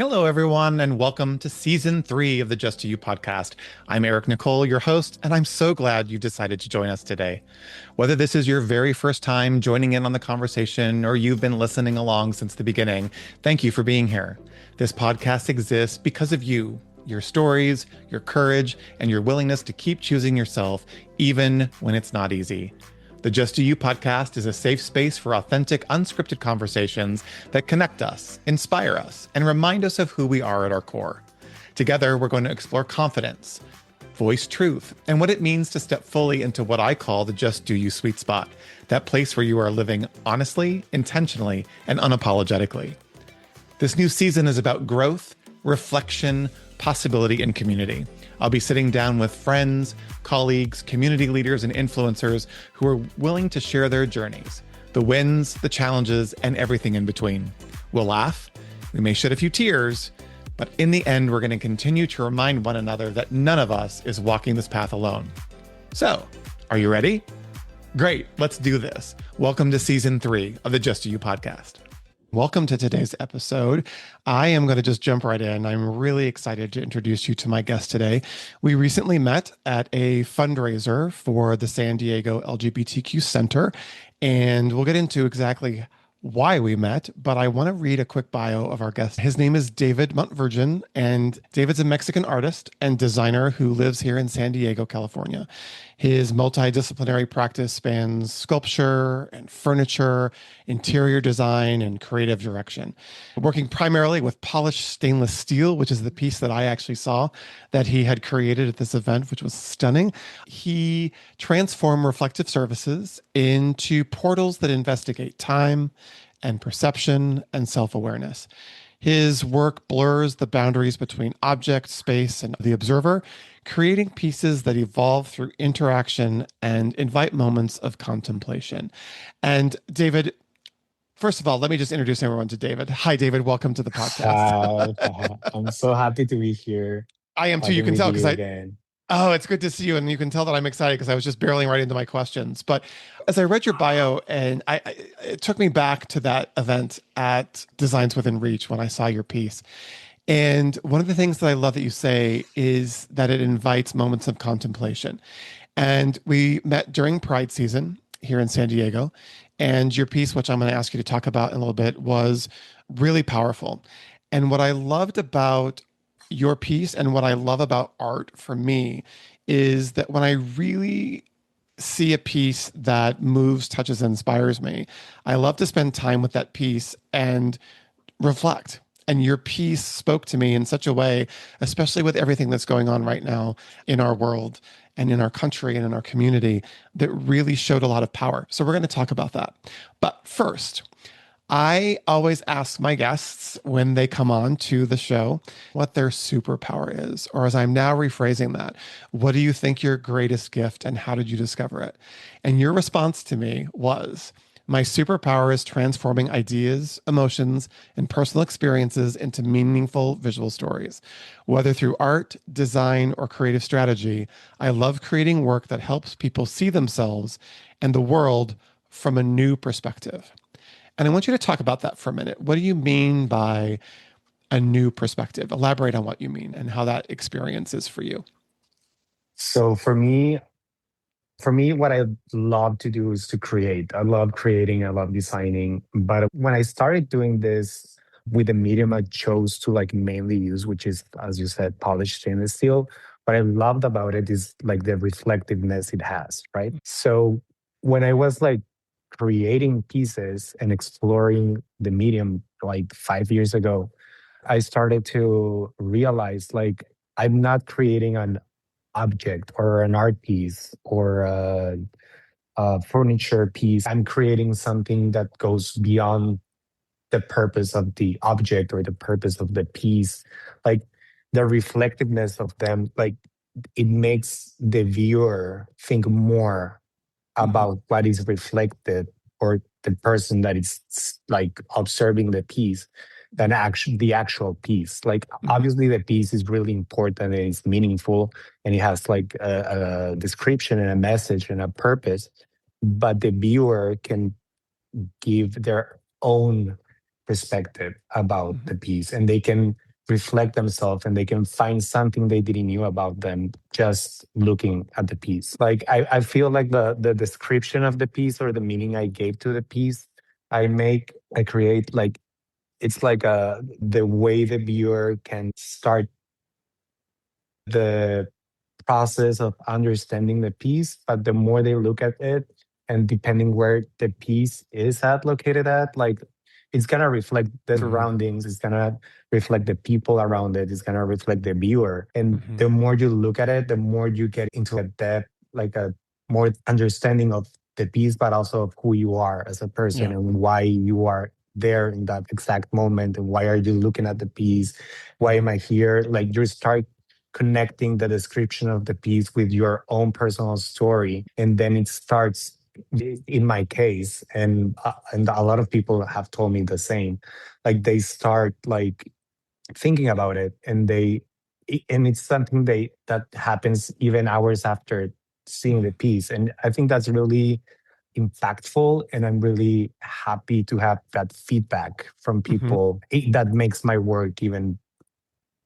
Hello, everyone, and welcome to season 3 of the Just to You podcast. I'm Eric Nicole, your host, and I'm so glad you decided to join us today. Whether this is your very first time joining in on the conversation or you've been listening along since the beginning, thank you for being here. This podcast exists because of you, your stories, your courage, and your willingness to keep choosing yourself, even when it's not easy. The Just Do You podcast is a safe space for authentic, unscripted conversations that connect us, inspire us, and remind us of who we are at our core. Together, we're going to explore confidence, voice truth, and what it means to step fully into what I call the Just Do You sweet spot, that place where you are living honestly, intentionally, and unapologetically. This new season is about growth, reflection, possibility, and community. I'll be sitting down with friends, colleagues, community leaders, and influencers who are willing to share their journeys, the wins, the challenges, and everything in between. We'll laugh, we may shed a few tears, but in the end, we're going to continue to remind one another that none of us is walking this path alone. So, are you ready? Great, let's do this. Welcome to season 3 of the Just Do You podcast. Welcome to today's episode. I am going to just jump right in. I'm really excited to introduce you to my guest today. We recently met at a fundraiser for the San Diego LGBTQ Center, and we'll get into exactly why we met, but I want to read a quick bio of our guest. His name is David Mont Virgen, and David's a Mexican artist and designer who lives here in San Diego, California. His multidisciplinary practice spans sculpture and furniture, interior design, and creative direction. Working primarily with polished stainless steel, which is the piece that I actually saw that he had created at this event, which was stunning. He transformed reflective surfaces into portals that investigate time and perception and self-awareness. His work blurs the boundaries between object, space, and the observer, creating pieces that evolve through interaction and invite moments of contemplation. And David, first of all, let me just introduce everyone to David. Hi, David. Welcome to the podcast. Hi, I'm so happy to be here I am too. You talking can with tell because you I, again. oh, it's good to see you. And you can tell that I'm excited because I was just barreling right into my questions. But as I read your bio, and it took me back to that event at Designs Within Reach when I saw your piece. And one of the things that I love that you say is that it invites moments of contemplation. And we met during Pride season here in San Diego. And your piece, which I'm going to ask you to talk about in a little bit, was really powerful. And what I loved about your piece and what I love about art for me is that when I really see a piece that moves, touches, and inspires me, I love to spend time with that piece and reflect. And your piece spoke to me in such a way, especially with everything that's going on right now in our world and in our country and in our community, that really showed a lot of power. So we're going to talk about that. But first, I always ask my guests when they come on to the show what their superpower is, or as I'm now rephrasing that, what do you think your greatest gift and how did you discover it? And your response to me was, my superpower is transforming ideas, emotions, and personal experiences into meaningful visual stories. Whether through art, design, or creative strategy, I love creating work that helps people see themselves and the world from a new perspective. And I want you to talk about that for a minute. What do you mean by a new perspective? Elaborate on what you mean and how that experience is for you. So for me, what I love to do is to create. I love creating, I love designing. But when I started doing this with the medium I chose to like mainly use, which is, as you said, polished stainless steel, what I loved about it is like the reflectiveness it has, right? So when I was like creating pieces and exploring the medium like 5 years ago, I started to realize like I'm not creating an object or an art piece or a furniture piece. I'm creating something that goes beyond the purpose of the object or the purpose of the piece. Like the reflectiveness of them, like it makes the viewer think more Mhm. about what is reflected or the person that is like observing the piece than actually the actual piece. Like Mhm. obviously the piece is really important and it's meaningful and it has like a description and a message and a purpose, but the viewer can give their own perspective about Mhm. the piece and they can reflect themselves and they can find something they didn't knew about them just looking at the piece. Like I feel like the description of the piece or the meaning I gave to the piece, I create like it's like the way the viewer can start the process of understanding the piece, but the more they look at it, and depending where the piece is at located at, like it's gonna reflect the Hmm. surroundings, it's gonna reflect the people around it, it's gonna reflect the viewer. And Hmm. the more you look at it, the more you get into a depth, like a more understanding of the piece, but also of who you are as a person Yeah. and why you are there in that exact moment and why are you looking at the piece, why am Hmm. I here, like you start connecting the description of the piece with your own personal story, and then it starts, in my case, and a lot of people have told me the same, like they start like thinking about it, and and it's something that happens even hours after seeing the piece, and I think that's really impactful, and I'm really happy to have that feedback from Hmm. people. That makes my work even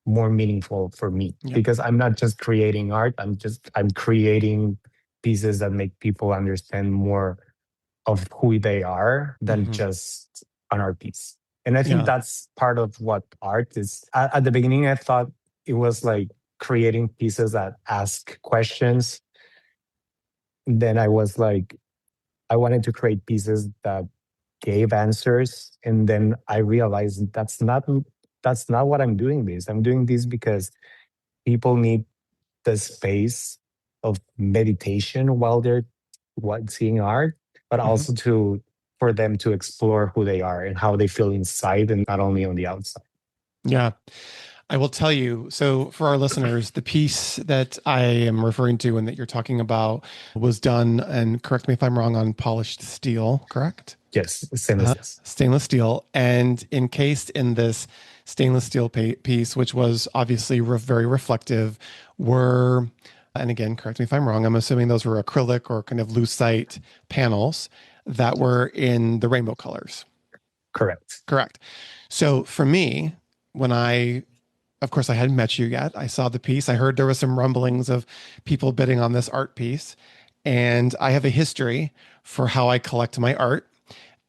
more meaningful for me Yeah. because I'm not just creating art, I'm creating pieces that make people understand more of who they are than Hmm. just an art piece. And I think Yeah. that's part of what art is. At the beginning I thought it was like creating pieces that ask questions. Then I was like, I wanted to create pieces that gave answers, and then I realized that's not what I'm doing this because people need the space of meditation while they're seeing art, but Hmm. also to for them to explore who they are and how they feel inside and not only on the outside. Yeah. I will tell you. So, for our listeners, the piece that I am referring to and that you're talking about was done, and correct me if I'm wrong, on polished steel, correct? Yes, stainless. Yes, Stainless steel, and encased in this stainless steel piece, which was obviously very reflective, were, and again, correct me if I'm wrong, I'm assuming those were acrylic or kind of lucite panels that were in the rainbow colors. correct. Correct. So for me, when I, of course, I hadn't met you yet. I saw the piece. I heard there was some rumblings of people bidding on this art piece. And I have a history for how I collect my art.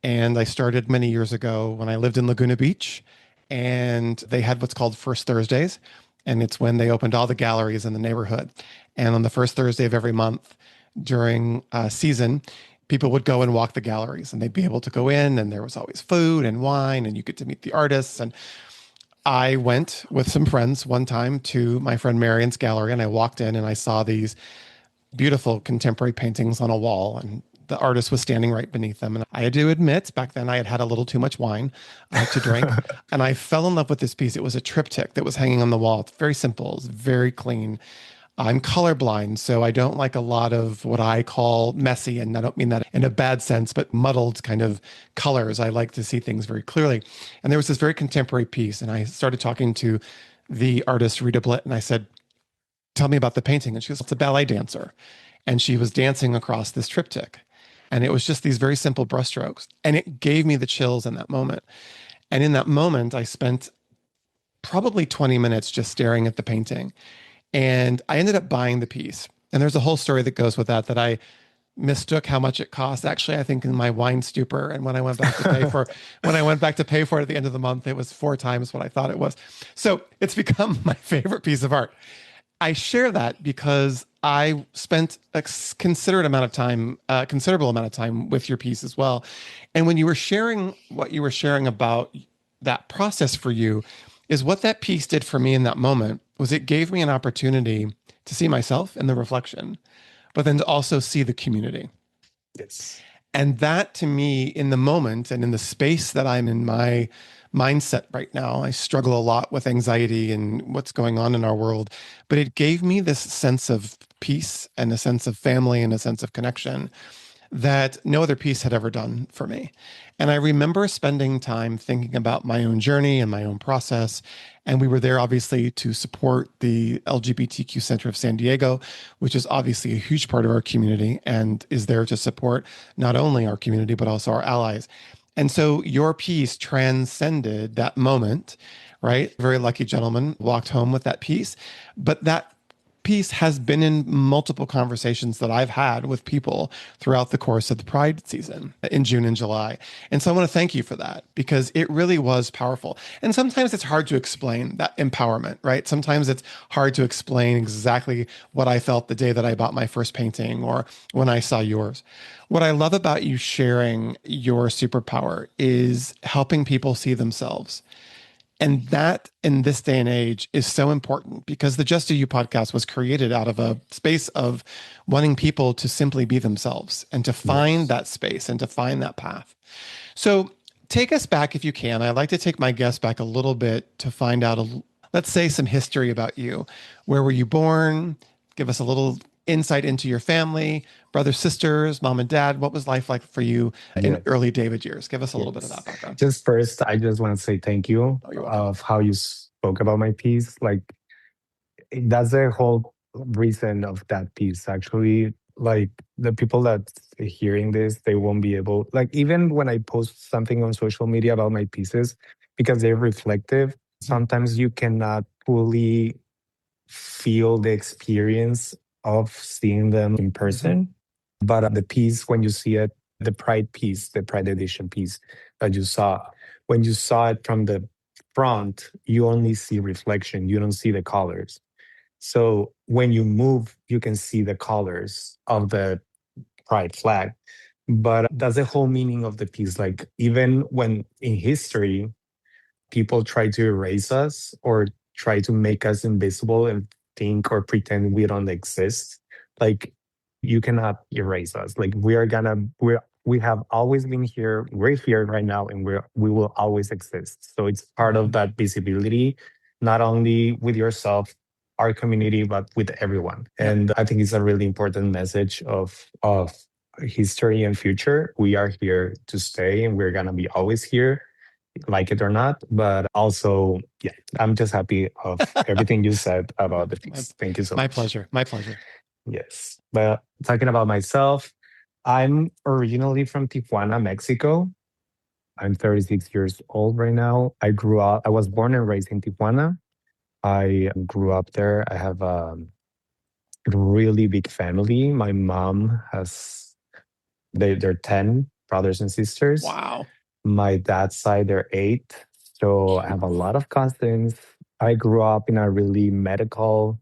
And I started many years ago when I lived in Laguna Beach. And they had what's called First Thursdays. And it's when they opened all the galleries in the neighborhood. And on the first Thursday of every month during season, people would go and walk the galleries and they'd be able to go in, and there was always food and wine, and you get to meet the artists. And I went with some friends one time to my friend Marion's gallery, and I walked in and I saw these beautiful contemporary paintings on a wall, and the artist was standing right beneath them. And I had to admit, back then I had had a little too much wine to drink, and I fell in love with this piece. It was a triptych that was hanging on the wall. It's very simple, it's very clean. I'm colorblind, so I don't like a lot of what I call messy, and I don't mean that in a bad sense, but muddled kind of colors. I like to see things very clearly. And there was this very contemporary piece, and I started talking to the artist Rita Blitt, and I said, "Tell me about the painting." And she goes, "It's a ballet dancer," and she was dancing across this triptych, and it was just these very simple brushstrokes, and it gave me the chills in that moment. And in that moment, I spent probably 20 minutes just staring at the painting, and I ended up buying the piece. And there's a whole story that goes with that, that I mistook how much it cost. Actually, I think in my wine stupor, and when I went back to pay for it at the end of the month, it was 4 times what I thought it was. So it's become my favorite piece of art. I share that because I spent a considerable amount of time with your piece as well. And when you were sharing what you were sharing about that process for you, is what that piece did for me in that moment was it gave me an opportunity to see myself in the reflection, but then to also see the community. Yes. And that to me, in the moment and in the space that I'm in my mindset right now, I struggle a lot with anxiety and what's going on in our world. But it gave me this sense of peace and a sense of family and a sense of connection that no other piece had ever done for me. And I remember spending time thinking about my own journey and my own process. And we were there obviously to support the LGBTQ Center of San Diego, which is obviously a huge part of our community and is there to support not only our community, but also our allies. And so your piece transcended that moment right? Very lucky gentleman walked home with that piece. But that piece has been in multiple conversations that I've had with people throughout the course of the Pride season in June and July. And so I want to thank you for that because it really was powerful. And sometimes it's hard to explain that empowerment, right? Sometimes it's hard to explain exactly what I felt the day that I bought my first painting or when I saw yours. What I love about you sharing your superpower is helping people see themselves. And that in this day and age is so important because the Just Do You podcast was created out of a space of wanting people to simply be themselves and to find Yes. that space and to find that path. So take us back if you can. I like to take my guests back a little bit to find out, let's say, some history about you. Where were you born? Give us a little insight into your family, brothers, sisters, mom and dad. What was life like for you in Yes. early David years? Give us a little bit of that Yes. background. Just first, I just want to say thank you Oh, you're welcome. of how you spoke about my piece. Like that's the whole reason of that piece. Actually, like the people that hearing this, they won't be able. Like even when I post something on social media about my pieces, because they're reflective. Mhm. Sometimes you cannot fully feel the experience of seeing them in Mhm. person. But the piece, when you see it, the Pride piece, the Pride edition piece that you saw, when you saw it from the front, you only see reflection, you don't see the colors. So when you move, you can see the colors of the Pride flag. But that's the whole meaning of the piece. Like, even when in history, people try to erase us or try to make us invisible and think or pretend we don't exist, like you cannot erase us. Like we have always been here, we're here right now, and we will always exist. So it's part of Mhm. that visibility, not only with yourself, our community, but with everyone. Yep. And I think it's a really important message of history and future. We are here to stay, and we're gonna be always here, like it or not. But also, yeah, I'm just happy of everything you said about the my, piece. Thank you so my much. pleasure. My pleasure. Yes. But talking about myself, I'm originally from Tijuana, Mexico. I'm 36 years old right now. I was born and raised in Tijuana. I grew up there. I have a really big family. My mom has, they're 10 brothers and sisters. Wow. My dad's side, they're eight. So I have a lot of cousins. I grew up in a really medical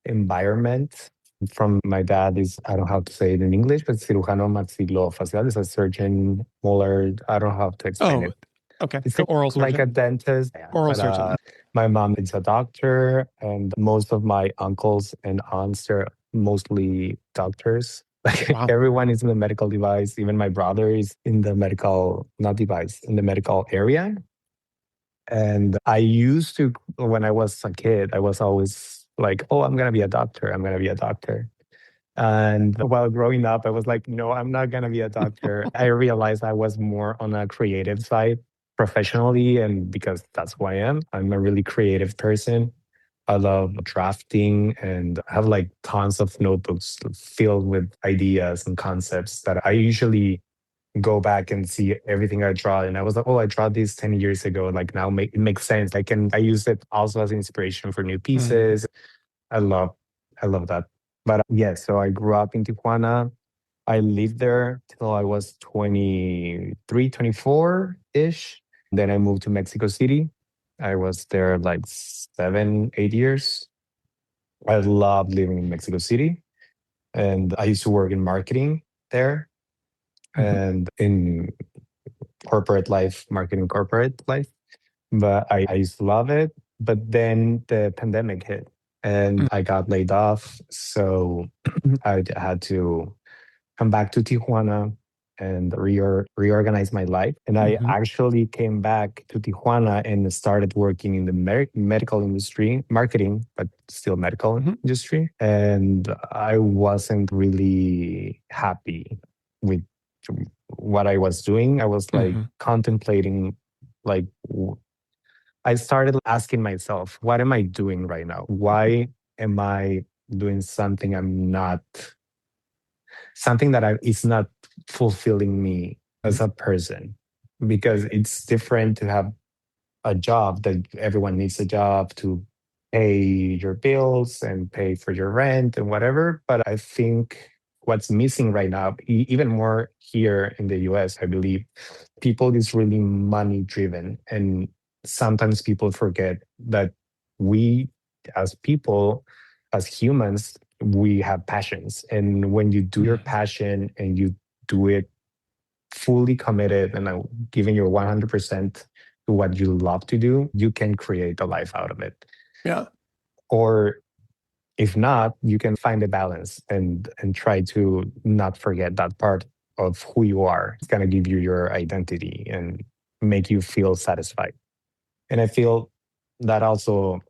environment. From my dad is, I don't know how to say it in English, but cirujano maxilofacial is a surgeon, molar. I don't know how to explain Oh, it. okay. It's So oral like a surgeon. dentist. Yeah. Oral But surgeon. my mom is a doctor, and most of my uncles and aunts are mostly doctors. Like Wow. everyone is in the medical device. Even my brother is in the medical, not device, in the medical area. And I used to, when I was a kid, I was always like, oh, I'm going to be a doctor. I'm going to be a doctor. And while growing up, I was like, no, I'm not going to be a doctor. I realized I was more on a creative side professionally. And because that's who I am, I'm a really creative person. I love drafting and I have like tons of notebooks filled with ideas and concepts that I usually go back and see everything I draw. And I was like, oh, I draw this 10 years ago. Like now it makes sense. I use it also as inspiration for new Mhm. pieces. I love, I love that. But yeah, so I grew up in Tijuana. I lived there till I was 23, 24 ish. Then I moved to Mexico City. I was there like 7, 8 years. I love living in Mexico City. And I used to work in marketing there Mhm. and in corporate life, marketing corporate life. But I used to love it. But then the pandemic hit and I got laid off. So I had to come back to Tijuana and reorganize my life. And I Mhm. actually came back to Tijuana and started working in the medical industry, marketing, but still medical Mhm. industry. And I wasn't really happy with what I was doing. I was like Mhm. contemplating, like, I started asking myself, what am I doing right now? Why am I doing something I'm not, something that is not fulfilling me as Mhm. a person? Because it's different to have a job, that everyone needs a job to pay your bills and pay for your rent and whatever. But I think what's missing right now, even more here in the US, I believe, people is really money driven. And sometimes people forget that we as people, as humans, we have passions. And when you do your Mm. passion and you do it fully committed and giving your 100% to what you love to do, you can create a life out of it. Yeah. Or if not, you can find a balance and try to not forget that part of who you are. It's going to give you your identity and make you feel satisfied. And I feel that also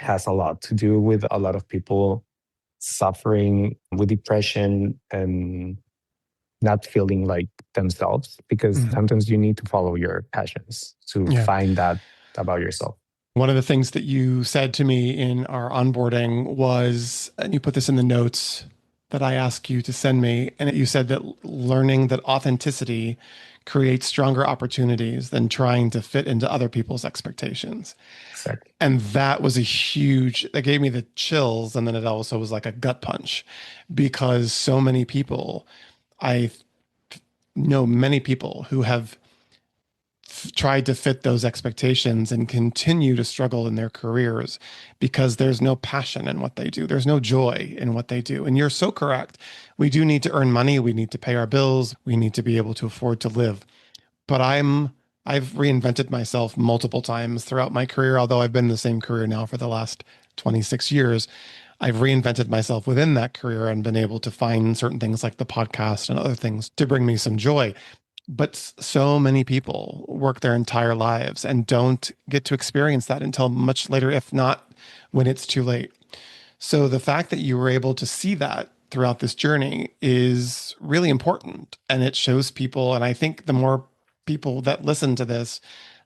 has a lot to do with a lot of people suffering with depression and not feeling like themselves, because Mhm. sometimes you need to follow your passions to Yeah. find that about yourself. One of the things that you said to me in our onboarding was, and you put this in the notes that I asked you to send me, and you said that learning that authenticity creates stronger opportunities than trying to fit into other people's expectations. Exactly. And that was a huge, that gave me the chills. And then it also was like a gut punch because so many people, I know many people who have tried to fit those expectations and continue to struggle in their careers because there's no passion in what they do. There's no joy in what they do. And you're so correct. We do need to earn money. We need to pay our bills. We need to be able to afford to live. But I've reinvented myself multiple times throughout my career, although I've been in the same career now for the last 26 years. I've reinvented myself within that career and been able to find certain things like the podcast and other things to bring me some joy. But so many people work their entire lives and don't get to experience that until much later, if not when it's too late. So the fact that you were able to see that throughout this journey is really important. And it shows people, and I think the more people that listen to this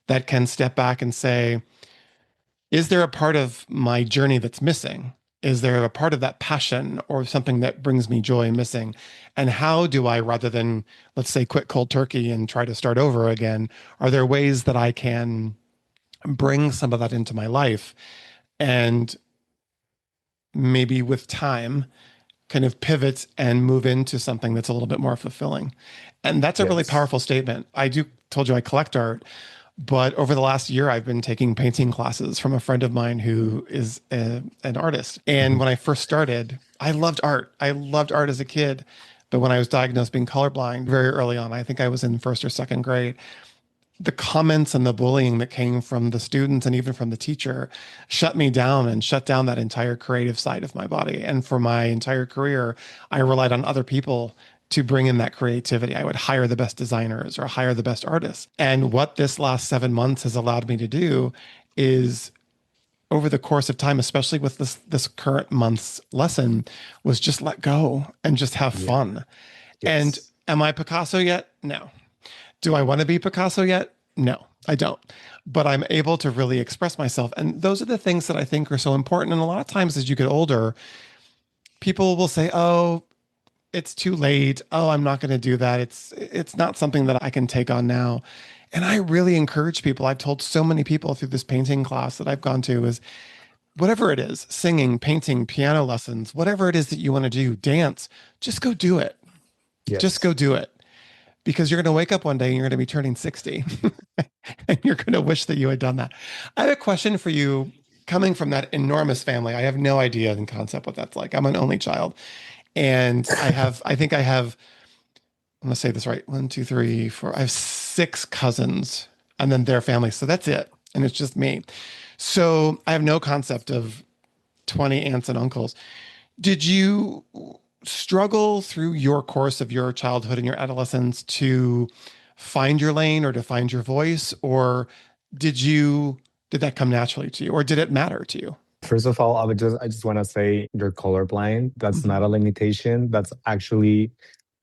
that can step back and say, is there a part of my journey that's missing? Is there a part of that passion or something that brings me joy missing? And how do I, rather than, let's say, quit cold turkey and try to start over again, are there ways that I can bring some of that into my life and maybe with time kind of pivot and move into something that's a little bit more fulfilling? And that's a really Yes. powerful statement. I do told you I collect art, but over the last year, I've been taking painting classes from a friend of mine who is an artist. And Mhm. when I first started, I loved art. I loved art as a kid. But when I was diagnosed being colorblind very early on, I think I was in first or second grade, the comments and the bullying that came from the students and even from the teacher shut me down and shut down that entire creative side of my body. And for my entire career, I relied on other people to bring in that creativity. I would hire the best designers or hire the best artists. And what this last 7 months has allowed me to do is over the course of time, especially with this current month's lesson, was just let go and just have Yeah. fun. And Yes. am I Picasso yet? No. Do I want to be Picasso yet? No, I don't. But I'm able to really express myself. And those are the things that I think are so important. And a lot of times as you get older, people will say, "Oh, it's too late. Oh, I'm not going to do that. It's not something that I can take on now." And I really encourage people. I've told so many people through this painting class that I've gone to is whatever it is, singing, painting, piano lessons, whatever it is that you want to do, dance, just go do it. Just Yes. go do it because you're going to wake up one day and you're going to be turning 60 and you're going to wish that you had done that. I have a question for you coming from that enormous family. I have no idea in concept what that's like. I'm an only child and I think I have, I'm going to say this right. One, two, three, four. I have six cousins and then their families. So that's it. And it's just me. So I have no concept of 20 aunts and uncles. Did you struggle through your course of your childhood and your adolescence to find your lane or to find your voice? Or did that come naturally to you? Or did it matter to you? First of all, I just want to say you're colorblind. That's not Mhm. a limitation. That's actually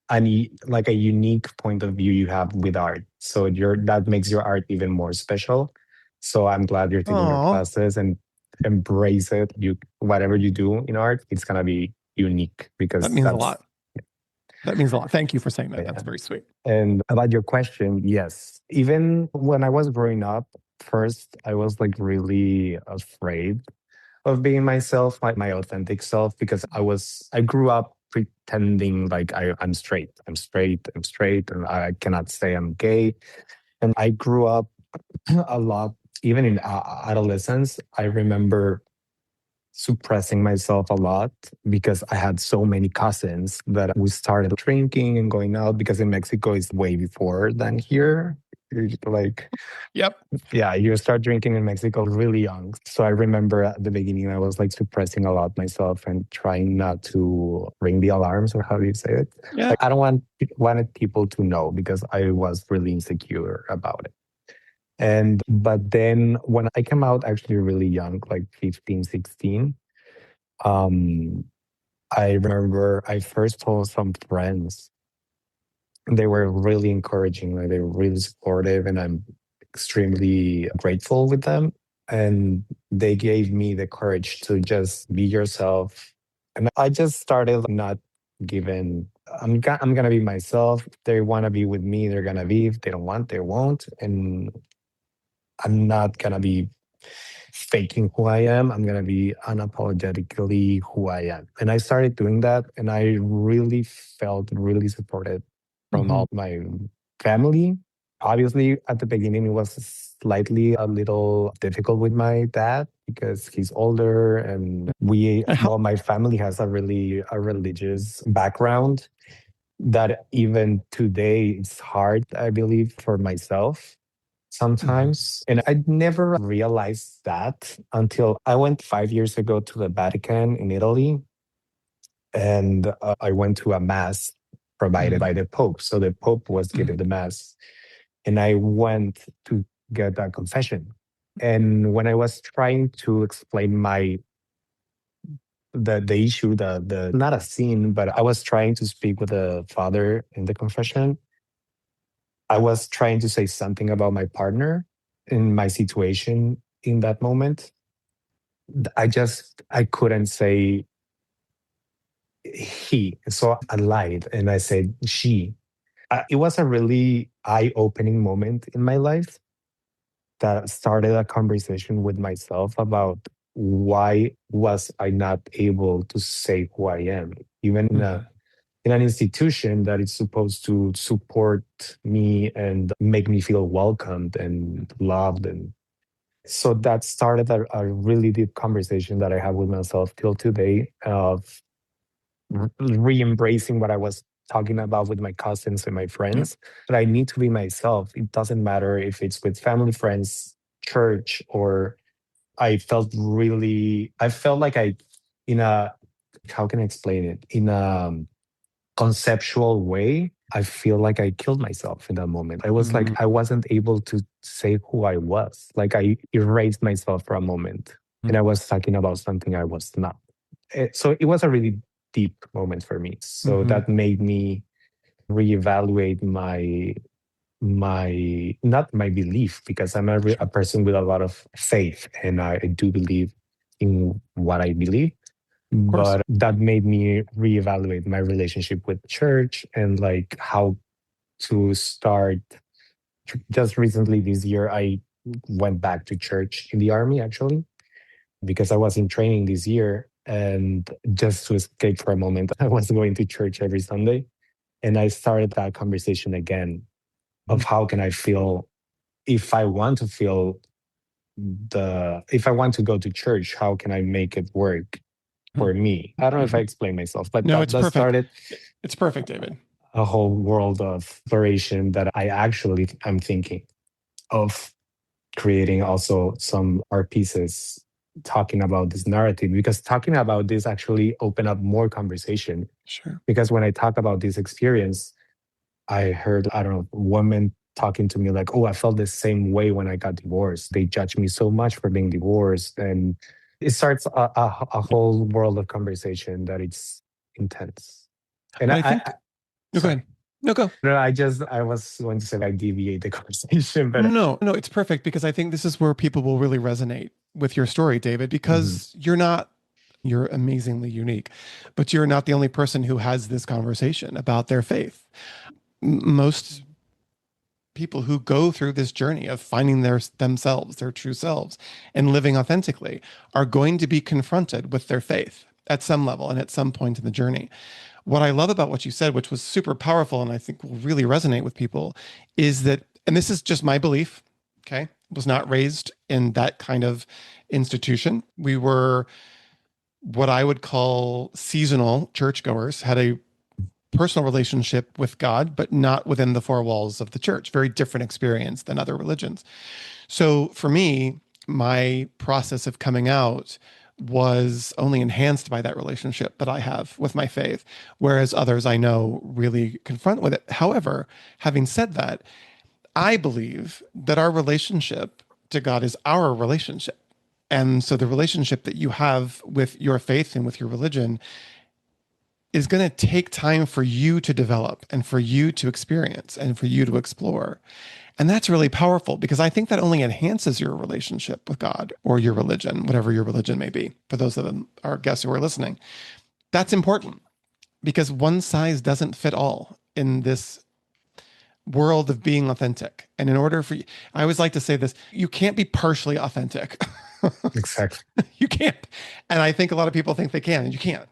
like a unique point of view you have with art. So that makes your art even more special. So I'm glad you're taking your Oh, classes and embrace it. You whatever you do in art, it's gonna be unique that because means a that's lot. That means a lot. Thank you for saying that. yeah. That's very sweet. And about your question, yes. Even when I was growing up, first I was like really afraid of being myself, my authentic self, because I grew up pretending like I'm straight. I'm straight, and I cannot say I'm gay. And I grew up a lot, even in adolescence. I remember suppressing myself a lot because I had so many cousins that we started drinking and going out because in Mexico it's way before than here. Like, Yep. yeah, you start drinking in Mexico really young. So I remember at the beginning, I was like suppressing a lot myself and trying not to ring the alarms, or how do you say it? Yeah. Like, I don't wanted people to know because I was really insecure about it. But then when I came out actually really young, like 15, 16, um, I remember I first told some friends. They were really encouraging, like they were really supportive, and I'm extremely grateful with them. And they gave me the courage to just be yourself. And I just started not giving. I'm gonna be myself. If they want to be with me, they're gonna be. If they don't want, they won't. And I'm not gonna be faking who I am. I'm gonna be unapologetically who I am. And I started doing that, and I really felt really supported from Mm-hmm. all my family. Obviously, at the beginning, it was slightly a little difficult with my dad because he's older, and And how? my family has a religious background that even today it's hard, I believe, for myself Mhm. sometimes. And I never realized that until I went 5 years ago to the Vatican in Italy. And I went to a mass provided Mhm. by the Pope. So the Pope was giving the mass. And I went to get a confession. And when I was trying to explain the issue, the not a sin, but I was trying to speak with the father in the confession. I was trying to say something about my partner in my situation in that moment. I couldn't say he. So I lied and I said she. It was a really eye-opening moment in my life that started a conversation with myself about why was I not able to say who I am, even Mhm. in an institution that is supposed to support me and make me feel welcomed and loved. And so that started a really deep conversation that I have with myself till today of re-embracing what I was talking about with my cousins and my Yep. friends, that I need to be myself. It doesn't matter if it's with family, friends, church, or I felt like in a, how can I explain it? In a conceptual way, I feel like I killed myself in that moment. I was like, Mhm. I wasn't able to say who I was. Like I erased myself for a moment and I was talking about something I was not. So it was a really deep moment for me. So Mhm. that made me reevaluate not my belief, because I'm a Sure. person with a lot of faith and I do believe in what I believe. Of course. But that made me reevaluate my relationship with church and like how to start. Just recently this year, I went back to church in the army actually, because I was in training this year. And just to escape for a moment, I was going to church every Sunday. And I started that conversation again of Mhm. how can I feel if I want to feel if I want to go to church, how can I make it work for me? I don't know if I Mhm. explain myself, but No, it's that perfect. started It's perfect, David. a whole world of exploration that I actually am thinking of creating also some art pieces talking about this narrative, because talking about this actually open up more conversation. Sure. Because when I talk about this experience, I heard, I don't know, women talking to me like, oh, I felt the same way when I got divorced. They judged me so much for being divorced. And it starts a whole world of conversation that it's intense. And But I think, no, go sorry. ahead. No, go. No, I was going to say I deviate the conversation, but No, no, it's perfect because I think this is where people will really resonate with your story, David, mhm, because you're amazingly unique, but you're not the only person who has this conversation about their faith. Most people who go through this journey of finding themselves, their true selves, and living authentically are going to be confronted with their faith at some level and at some point in the journey. What I love about what you said, which was super powerful and I think will really resonate with people, is that, and this is just my belief, okay, was not raised in that kind of institution. We were what I would call seasonal churchgoers, had a personal relationship with God, but not within the four walls of the church. Very different experience than other religions. So for me, my process of coming out was only enhanced by that relationship that I have with my faith, whereas others I know really confront with it. However, having said that, I believe that our relationship to God is our relationship. And so the relationship that you have with your faith and with your religion is going to take time for you to develop and for you to experience and for you to explore. And that's really powerful because I think that only enhances your relationship with God or your religion, whatever your religion may be, for those of our guests who are listening. That's important because one size doesn't fit all in this world of being authentic. And in order for you, I always like to say this, you can't be partially authentic. Exactly. You can't. And I think a lot of people think they can, and you can't.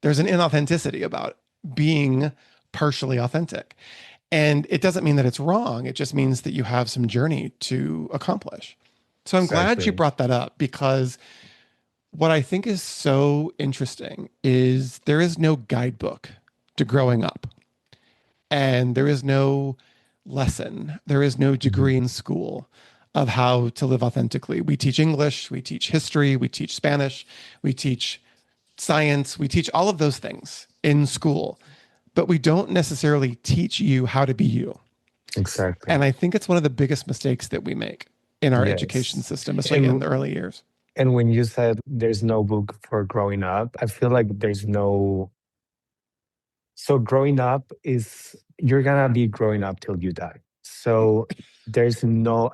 There's an inauthenticity about being partially authentic. And it doesn't mean that it's wrong. It just means that you have some journey to accomplish. So I'm glad you Exactly. brought that up because what I think is so interesting is there is no guidebook to growing up, and there is no lesson, there is no Mhm. degree in school of how to live authentically. We teach English, we teach history, we teach Spanish, we teach science, we teach all of those things in school, but we don't necessarily teach you how to be you. Exactly. And I think it's one of the biggest mistakes that we make in our education Yes. system, especially in And the early years. and when you said there's no book for growing up, I feel like there's no, so growing up is, you're gonna be growing up till you die. So there's no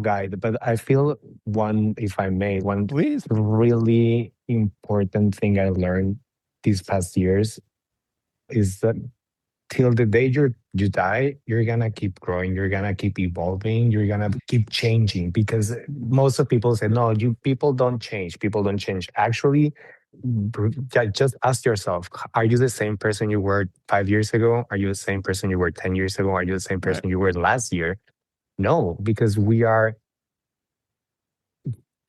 guide, but I feel one, if I may, one Please. really important thing I learned these past years is that till the day you die, you're gonna keep growing, you're gonna keep evolving, you're gonna keep changing. Because most of people say, no, you people don't change, people don't change. Actually, just ask yourself, are you the same person you were 5 years ago? Are you the same person you were 10 years ago? Are you the same Right. person you were last year? No, because we're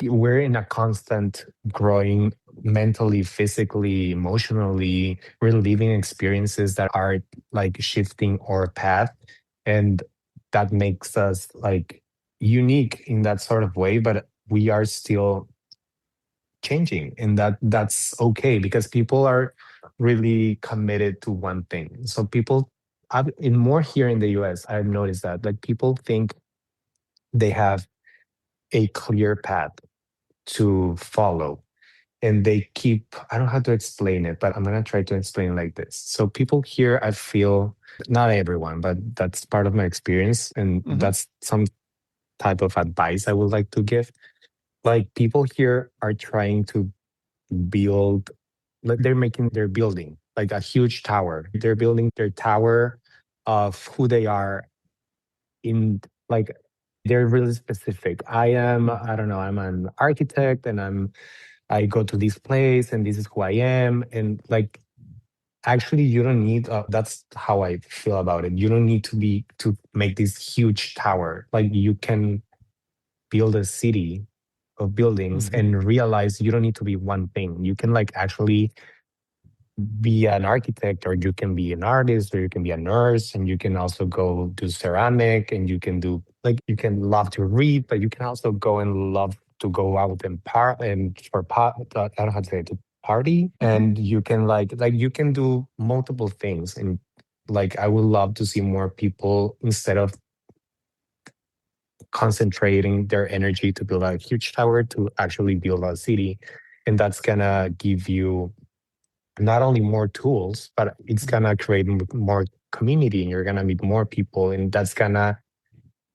in a constant growing, mentally, physically, emotionally. We're living experiences that are like shifting our path, and that makes us like unique in that sort of way, but we are still changing, and that's okay because people are really committed to one thing. So people, in more here in the US, I've noticed that like people think they have a clear path to follow, and they keep, I don't know how to explain it, but I'm going to try to explain it like this. So people here, I feel, not everyone, but that's part of my experience, and Mm-hmm. that's some type of advice I would like to give. Like people here are trying to build, like they're building like a huge tower. They're building their tower of who they are, in like, they're really specific. I don't know, I'm an architect, and I go to this place, and this is who I am. And like, actually, you don't need, that's how I feel about it. You don't need to make this huge tower. Like, you can build a city of buildings Mm-hmm. and realize you don't need to be one thing. You can like actually be an architect, or you can be an artist, or you can be a nurse, and you can also go do ceramic, and you can do, like, you can love to read, but you can also go and love to go out and I don't know how to say it, to party. And you can like you can do multiple things. And like, I would love to see more people, instead of concentrating their energy to build a huge tower, to actually build a city. And that's gonna give you not only more tools, but it's gonna create more community, and you're gonna meet more people, and that's gonna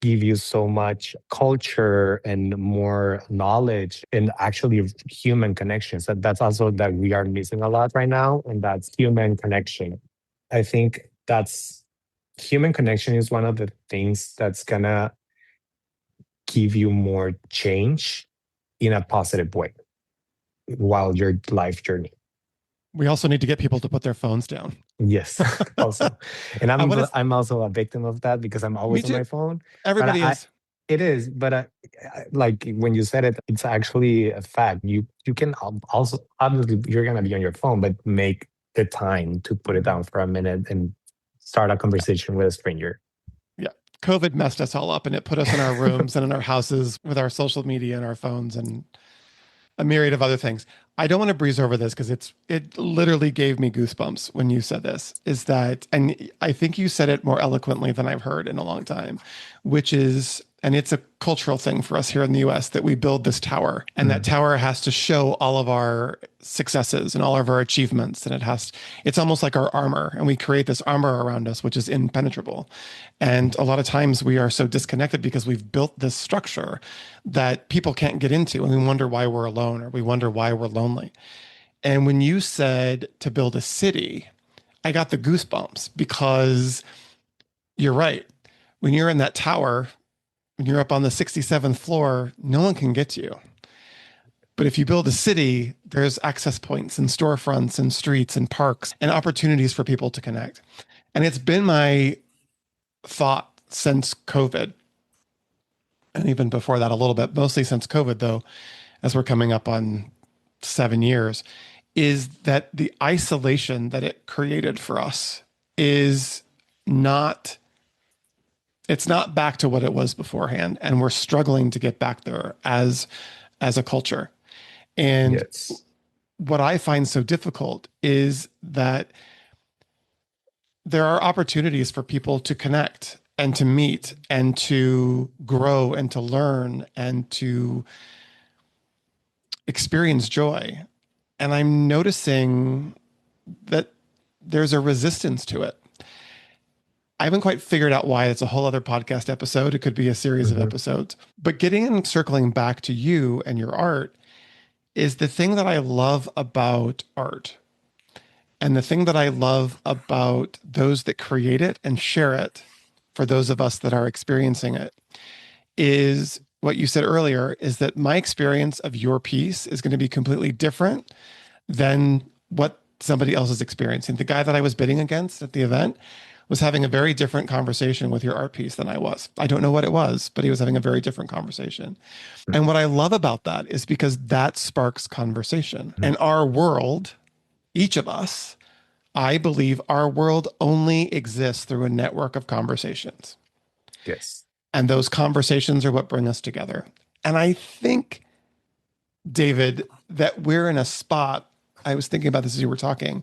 give you so much culture and more knowledge, and actually human connections. That's also that we are missing a lot right now, and that's human connection. I think that's human connection is one of the things that's gonna give you more change in a positive way while your life journey. We also need to get people to put their phones down. Yes, also, and I want to, I'm also a victim of that because I'm me always on too. my phone. But Everybody is. it is. But like when you said it, it's actually a fact. You can also obviously you're gonna be on your phone, but make the time to put it down for a minute and start a conversation with a stranger. Yeah. COVID messed us all up and it put us in our rooms and in our houses with our social media and our phones and a myriad of other things. I don't want to breeze over this because it literally gave me goosebumps when you said this. Is that, and I think you said it more eloquently than I've heard in a long time, which is, and it's a cultural thing for us here in the US that we build this tower, and that Mm. tower has to show all of our successes and all of our achievements, and it's almost like our armor, and we create this armor around us which is impenetrable. And a lot of times we are so disconnected because we've built this structure that people can't get into, and we wonder why we're alone or we wonder why we're lonely. And when you said to build a city, I got the goosebumps because you're right. When you're in that tower, when you're up on the 67th floor, no one can get to you. But if you build a city, there's access points and storefronts and streets and parks and opportunities for people to connect. And it's been my thought since COVID, and even before that a little bit, mostly since COVID, though, as we're coming up on 7 years, is that the isolation that it created for us is not, it's not back to what it was beforehand. And we're struggling to get back there as a culture. And Yes. what I find so difficult is that there are opportunities for people to connect and to meet and to grow and to learn and to experience joy. And I'm noticing that there's a resistance to it. I haven't quite figured out why. It's a whole other podcast episode. It could be a series of Hmm. episodes. But getting and circling back to you and your art is the thing that I love about art. And the thing that I love about those that create it and share it for those of us that are experiencing it is what you said earlier, is that my experience of your piece is going to be completely different than what somebody else is experiencing. The guy that I was bidding against at the event was having a very different conversation with your art piece than I was. I don't know what it was, but he was having a very different conversation. And what I love about that is because that sparks conversation. And our world, each of us, I believe our world only exists through a network of conversations. Yes. And those conversations are what bring us together. And I think, David, that we're in a spot, I was thinking about this as you were talking,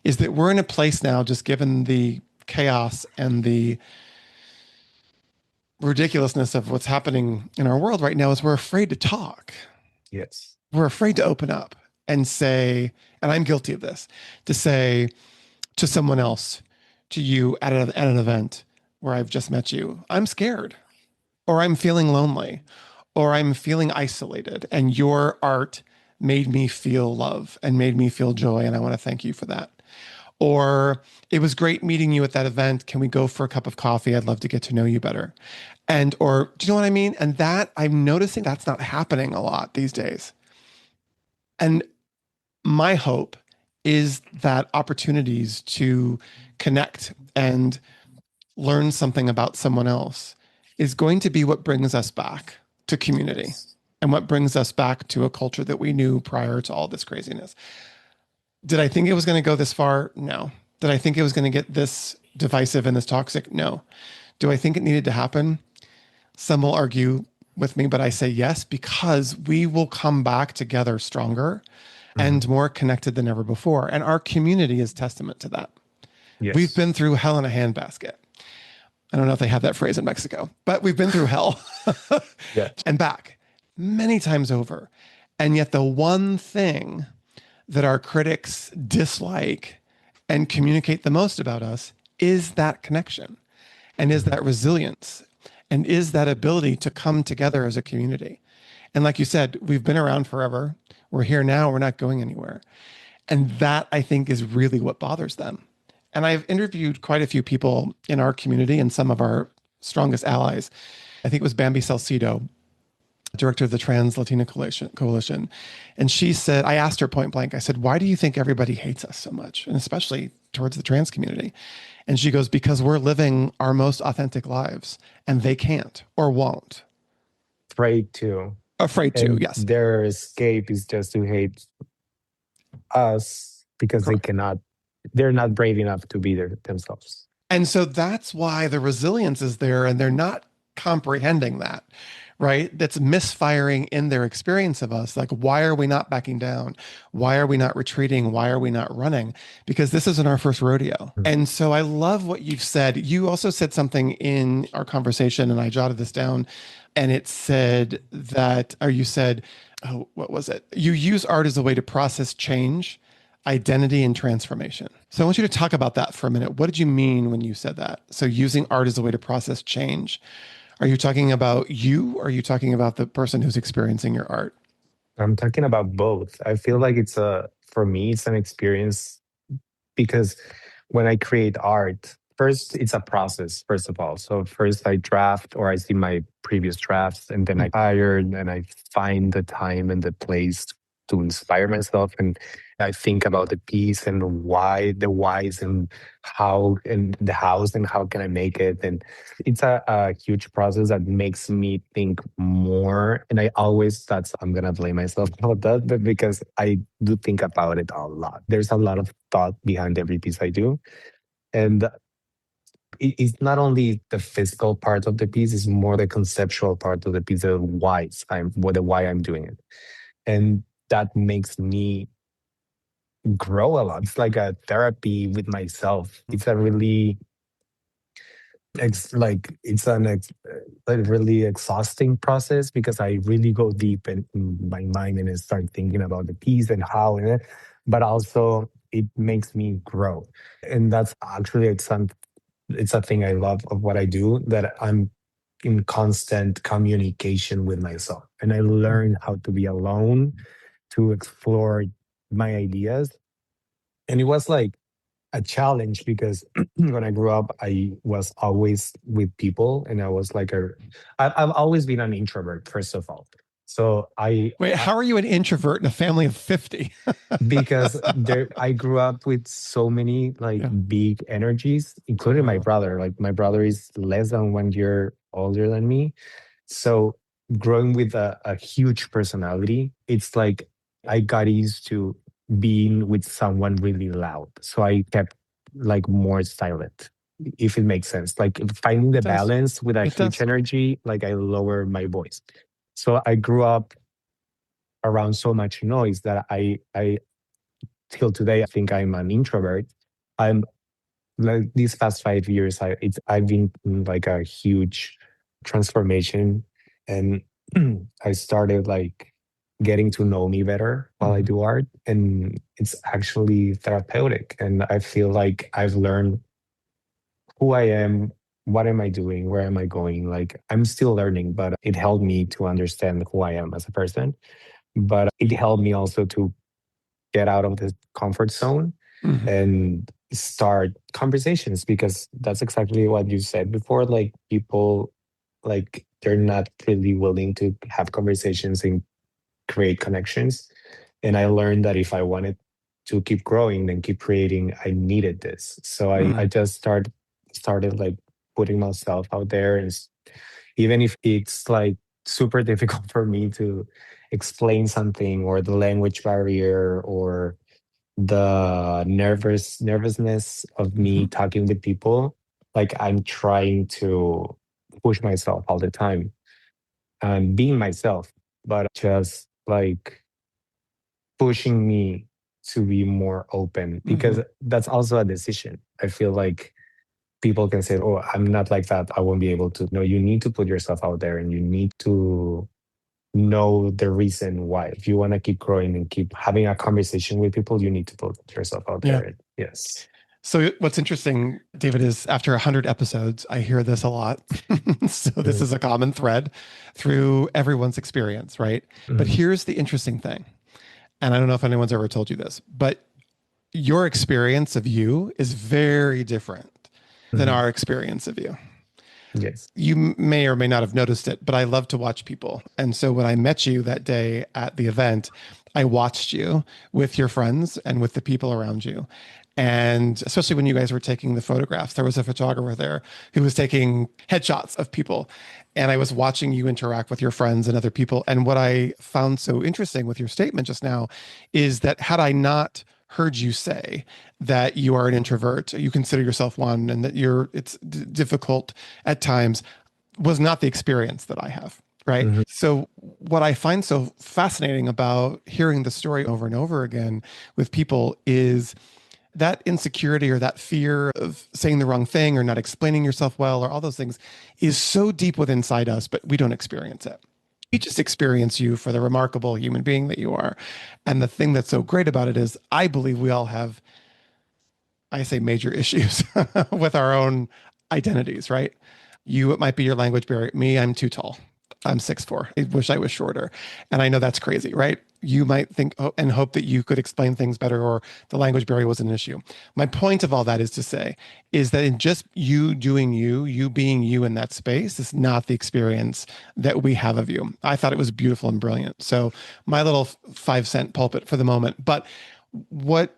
is that we're in a place now, just given the chaos and the ridiculousness of what's happening in our world right now, is we're afraid to talk. Yes. We're afraid to open up and say, and I'm guilty of this, to say to someone else, to you at an event where I've just met you, I'm scared, or I'm feeling lonely, or I'm feeling isolated. And your art made me feel love and made me feel joy. And I want to thank you for that. Or it was great meeting you at that event. Can we go for a cup of coffee? I'd love to get to know you better. And, or do you know what I mean? And that I'm noticing that's not happening a lot these days. And my hope is that opportunities to connect and learn something about someone else is going to be what brings us back to community Yes. and what brings us back to a culture that we knew prior to all this craziness. Did I think it was going to go this far? No. Did I think it was going to get this divisive and this toxic? No. Do I think it needed to happen? Some will argue with me, but I say yes, because we will come back together stronger Mhm. and more connected than ever before. And our community is testament to that. We've Yes. been through hell in a handbasket. I don't know if they have that phrase in Mexico, but we've been through hell Yeah. and back many times over. And yet, the one thing that our critics dislike and communicate the most about us is that connection, and is Mhm. that resilience, and is that ability to come together as a community. And like you said, we've been around forever. We're here now. We're not going anywhere. And that, I think, is really what bothers them. And I've interviewed quite a few people in our community and some of our strongest allies. I think it was Bambi Salcido, director of the Trans Latina Coalition. And she said, I asked her point blank, I said, why do you think everybody hates us so much? And especially towards the trans community. And she goes, because we're living our most authentic lives and they can't or won't. Afraid to. Afraid to, And yes. their escape is just to hate us because Correct. they're not brave enough to be themselves. And so that's why the resilience is there and they're not comprehending that, right? That's misfiring in their experience of us. Like, why are we not backing down? Why are we not retreating? Why are we not running? Because this isn't our first rodeo. Mm. And so I love what you've said. You also said something in our conversation, and I jotted this down, and it said that, or you said, oh, what was it? You use art as a way to process change, identity, and transformation. So I want you to talk about that for a minute. What did you mean when you said that? So using art as a way to process change. Are you talking about you? Or are you talking about the person who's experiencing your art? I'm talking about both. I feel like for me, it's an experience because when I create art, first it's a process, first of all. So first I draft or I see my previous drafts and then I iron and I find the time and the place to inspire myself. And I think about the piece and why, the whys and how and the hows and how can I make it. And it's a huge process that makes me think more. And I'm going to blame myself about that, but because I do think about it a lot. There's a lot of thought behind every piece I do. And it's not only the physical part of the piece, it's more the conceptual part of the piece, the why I'm doing it. And that makes me grow a lot. It's like a therapy with myself. It's a really a really exhausting process because I really go deep in my mind and I start thinking about the piece and how, but also it makes me grow. And that's actually it's a thing I love of what I do, that I'm in constant communication with myself. And I learn how to be alone, to explore my ideas. And it was like a challenge because when I grew up, I was always with people, and I've always been an introvert, first of all. So Wait, how are you an introvert in a family of 50? because I grew up with so many like Yeah. big energies, including my brother. Like my brother is less than 1 year older than me. So growing with a huge personality, it's like I got used to being with someone really loud. So I kept like more silent, if it makes sense. Like finding It the does. balance with a It huge does. energy, like I lower my voice. So I grew up around so much noise that I till today I think I'm an introvert. I'm like these past 5 years, I've been in like a huge transformation, and I started like getting to know me better while I Mhm. do art, and it's actually therapeutic. And I feel like I've learned who I am, what am I doing, where am I going. Like I'm still learning, but it helped me to understand who I am as a person. But it helped me also to get out of the comfort zone Mhm. and start conversations, because that's exactly what you said before. Like people, like they're not really willing to have conversations and create connections. And I learned that if I wanted to keep growing and keep creating, I needed this. So I Mhm. just started like putting myself out there, and even if it's like super difficult for me to explain something, or the language barrier, or the nervousness of me Mhm. talking with people, like I'm trying to push myself all the time and being myself, but just like pushing me to be more open, because Mhm. that's also a decision. I feel like people can say, oh, I'm not like that, I won't be able to. No, you need to put yourself out there, and you need to know the reason why. If you want to keep growing and keep having a conversation with people, you need to put yourself out Yeah. there. Yes. So what's interesting, David, is after 100 episodes, I hear this a lot. So this Mhm. is a common thread through everyone's experience, right? But Mhm. here's the interesting thing. And I don't know if anyone's ever told you this, but your experience of you is very different than Mhm. our experience of you. Yes. You may or may not have noticed it, but I love to watch people. And so when I met you that day at the event, I watched you with your friends and with the people around you. And especially when you guys were taking the photographs, there was a photographer there who was taking headshots of people. And I was watching you interact with your friends and other people. And what I found so interesting with your statement just now is that had I not heard you say that you are an introvert, you consider yourself one, and that it's difficult at times, was not the experience that I have. Right. Mhm. So, what I find so fascinating about hearing the story over and over again with people is that insecurity or that fear of saying the wrong thing or not explaining yourself well or all those things is so deep within inside us, but we don't experience it. We just experience you for the remarkable human being that you are. And the thing that's so great about it is I believe we all have, I say, major issues with our own identities, right? You, it might be your language barrier. Me, I'm too tall. I'm 6'4". I wish I was shorter. And I know that's crazy, right? You might think and hope that you could explain things better or the language barrier was an issue. My point of all that is to say, is that in just you doing you, you being you in that space is not the experience that we have of you. I thought it was beautiful and brilliant. So my little 5 cent pulpit for the moment. But what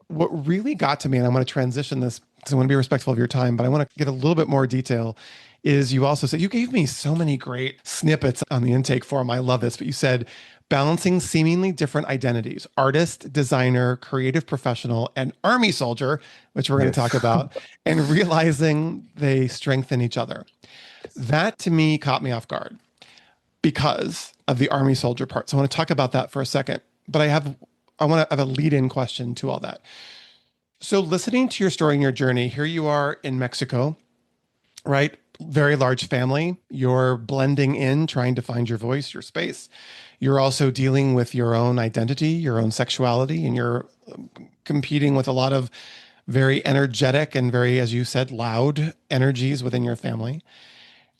what really got to me, and I'm going to transition this because I want to be respectful of your time, but I want to get a little bit more detail. Is you also said you gave me so many great snippets on the intake form. I love this, but you said balancing seemingly different identities: artist, designer, creative professional, and army soldier, which we're going to Yes. talk about, and realizing they strengthen each other. That to me caught me off guard because of the army soldier part. So I want to talk about that for a second, but I want to have a lead in question to all that. So, listening to your story and your journey, here you are in Mexico, right? Very large family. You're blending in, trying to find your voice, your space. You're also dealing with your own identity, your own sexuality, and you're competing with a lot of very energetic and very, as you said, loud energies within your family.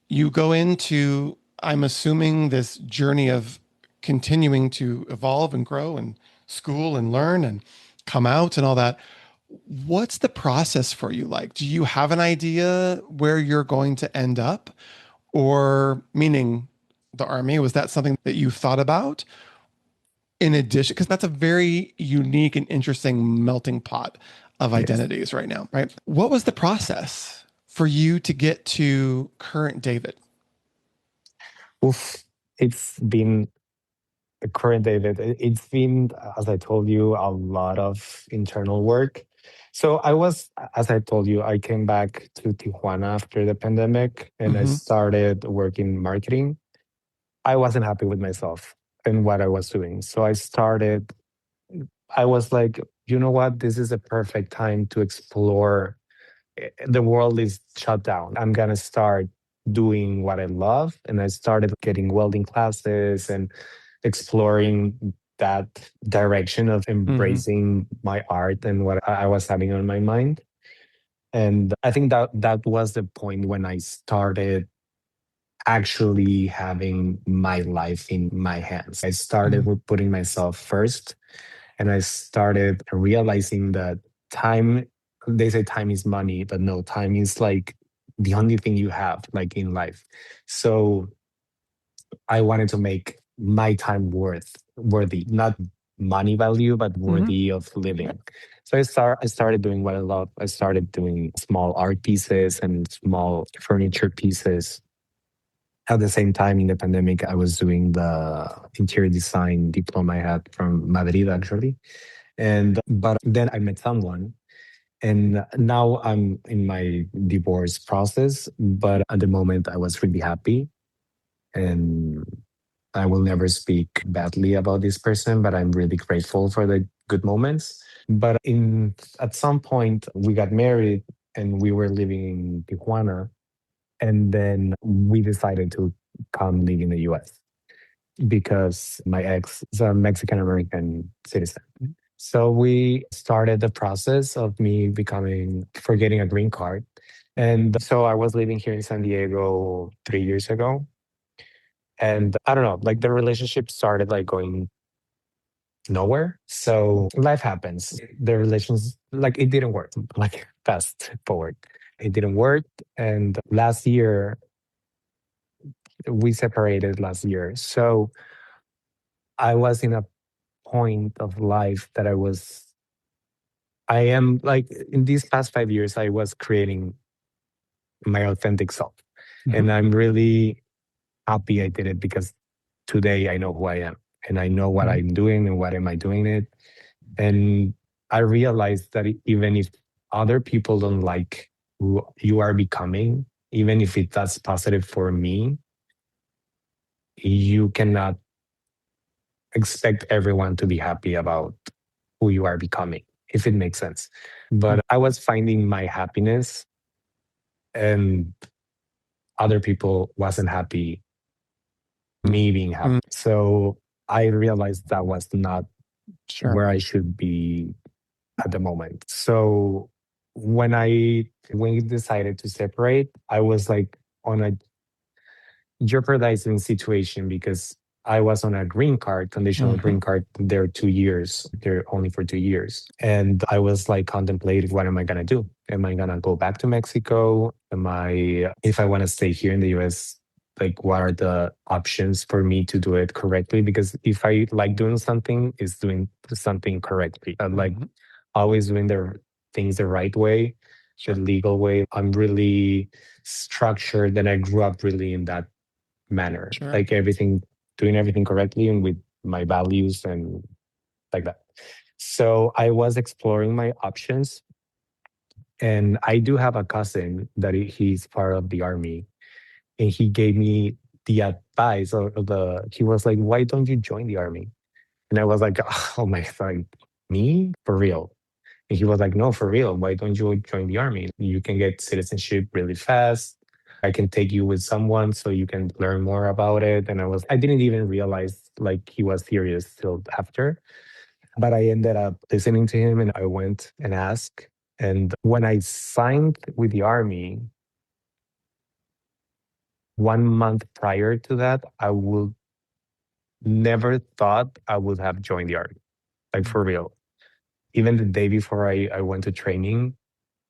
You go into, I'm assuming, this journey of continuing to evolve and grow and school and learn and come out and all that. What's the process for you like? Do you have an idea where you're going to end up? Or meaning the army, was that something that you thought about in addition? Because that's a very unique and interesting melting pot of Yes. identities right now, right? What was the process for you to get to current David? Oof. It's been the current David. It's been, as I told you, a lot of internal work. So I was, as I told you, I came back to Tijuana after the pandemic and I Mm-hmm. started working in marketing. I wasn't happy with myself and what I was doing. So I was like, you know what? This is a perfect time to explore. The world is shut down. I'm going to start doing what I love. And I started getting welding classes and exploring that direction of Mm-hmm. embracing my art and what I was having on my mind. And I think that was the point when I started actually having my life in my hands. I started Mm-hmm. with putting myself first and I started realizing that time, they say time is money, but no, time is like the only thing you have like in life. So I wanted to make my time worthy, not money value, but Mm-hmm. worthy of living. So I started doing what I love. I started doing small art pieces and small furniture pieces. At the same time, in the pandemic, I was doing the interior design diploma I had from Madrid, actually. And but then I met someone, and now I'm in my divorce process. But at the moment, I was really happy, and I will never speak badly about this person. But I'm really grateful for the good moments. But in at some point, we got married, and we were living in Tijuana, and then we decided to come live in the US because my ex is a Mexican American citizen. So we started the process of me for getting a green card. And so I was living here in San Diego 3 years ago. And I don't know, like the relationship started like going nowhere. So life happens. The relations, like it didn't work, like fast forward. It didn't work. And last year, we separated last year. So I was in a point of life that I am like in these past 5 years, I was creating my authentic self. Hmm. And I'm really happy I did it because today I know who I am and I know what Hmm. I'm doing and what am I doing it. And I realized that even if other people don't like who you are becoming, even if that's positive for me, you cannot expect everyone to be happy about who you are becoming, if it makes sense. But I was finding my happiness and other people wasn't happy me being happy. Mm. So I realized that was not Sure. where I should be at the moment. So when we decided to separate, I was like on a jeopardizing situation because I was on a green card, conditional Hmm. green card. They're 2 years. They're only for 2 years. And I was like contemplating, what am I gonna do? Am I gonna go back to Mexico? If I want to stay here in the US, like what are the options for me to do it correctly? Because if I like doing something, is doing something correctly. I like Hmm. always doing the things the right way, the Sure. legal way. I'm really structured and I grew up really in that manner, Sure. like everything, doing everything correctly and with my values and like that. So I was exploring my options, and I do have a cousin that he's part of the army, and he gave me the advice or he was like, "Why don't you join the army?" And I was like, "Oh my, like me for real?" And he was like, "No, for real. Why don't you join the army? You can get citizenship really fast. I can take you with someone so you can learn more about it." And I didn't even realize like he was serious till after. But I ended up listening to him and I went and asked. And when I signed with the army, 1 month prior to that, I would never thought I would have joined the army, like Mm. for real. Even the day before I went to training,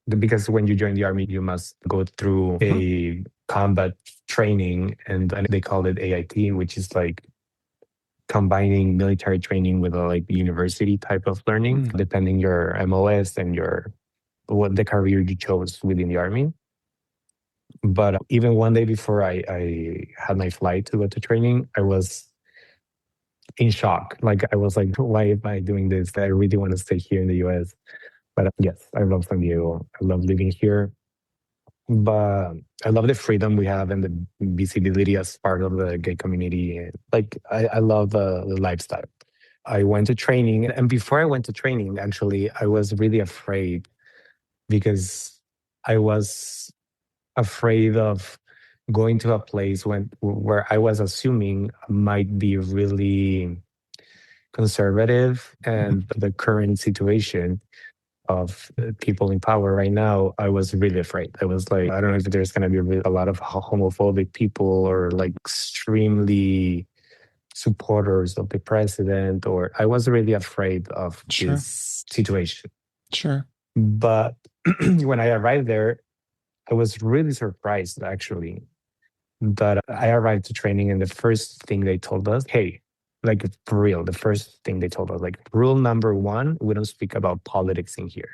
because when you join the army, you must go through Hmm. a combat training, and they call it AIT, which is like combining military training with a like university type of learning, Mm. depending your MOS and your what the career you chose within the army. But even one day before I had my flight to go to training, I was in shock. Like I was like, why am I doing this? I really want to stay here in the US. But yes, I love San Diego. I love living here. But I love the freedom we have and the visibility as part of the gay community. And like I love the lifestyle. I went to training, and before I went to training, actually, I was really afraid because I was afraid of going to a place where I was assuming might be really conservative, Mhm. and the current situation of people in power right now, I was really afraid. I was like, I don't know if there's going to be a lot of homophobic people or like extremely supporters of the president, or I was really afraid of Sure. this situation. Sure. But when I arrived there, I was really surprised actually that I arrived to training and the first thing they told us, hey, like for real, the first thing they told us, like rule number one, we don't speak about politics in here.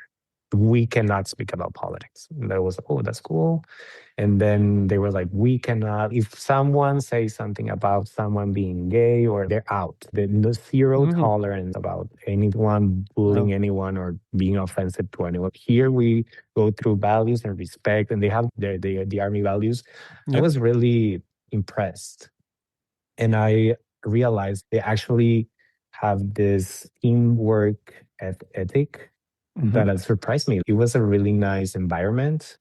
We cannot speak about politics. And that was, oh, that's cool. And then they were like, we cannot, if someone says something about someone being gay or they're out, there's no zero Mhm. tolerance about anyone Wow. bullying anyone or being offensive to anyone. Here we go through values and respect, and they have the army values. I Yep. was really impressed. And I realized they actually have this teamwork ethic Hmm. that had surprised me. It was a really nice environment.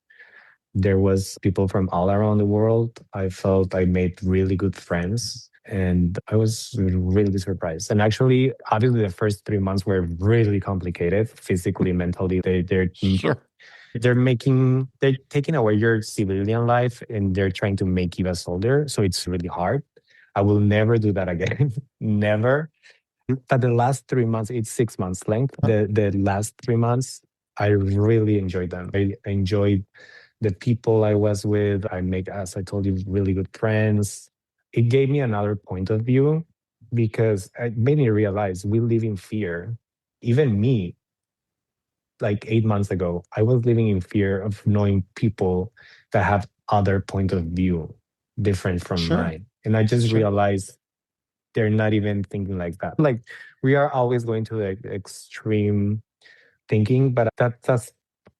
There was people from all around the world. I felt I made really good friends and I was really surprised. And actually, obviously the first 3 months were really complicated physically, mentally. Sure. They're taking away your civilian life and they're trying to make you a soldier. So it's really hard. I will never do that again. Never. But the last 3 months, it's 6 months length. The last 3 months, I really enjoyed them. I enjoyed the people I was with. I make, as I told you, really good friends. It gave me another point of view because it made me realize we live in fear. Even me, like 8 months ago, I was living in fear of knowing people that have other point of view different from Sure, mine. And I just sure. realized they're not even thinking like that. Like we are always going to the extreme thinking, but that's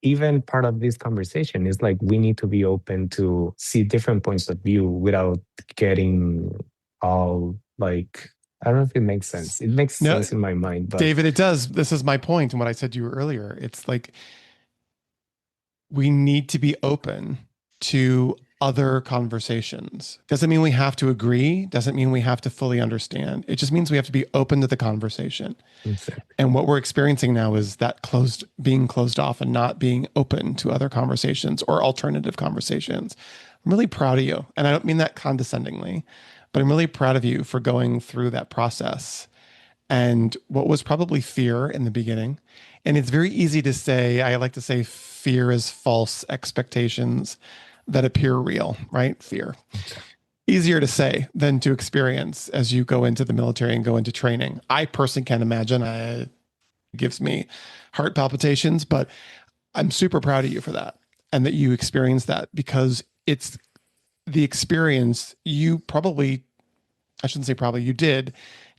even part of this conversation is like we need to be open to see different points of view without getting all like I don't know if it makes sense. It makes No, sense in my mind, but David, it does. This is my point and what I said to you earlier. It's like we need to be open to other conversations. Doesn't mean we have to agree, doesn't mean we have to fully understand. It just means we have to be open to the conversation. exactly. And what we're experiencing now is that being closed off and not being open to other conversations or alternative conversations. I'm really proud of you. And I don't mean that condescendingly, but I'm really proud of you for going through that process and what was probably fear in the beginning. And it's very easy to say, I like to say, fear is false expectations that appear real, right? Fear. Easier to say than to experience as you go into the military and go into training. I personally can't imagine. It gives me heart palpitations, but I'm super proud of you for that and that you experienced that because it's the experience you probably, I shouldn't say probably, you did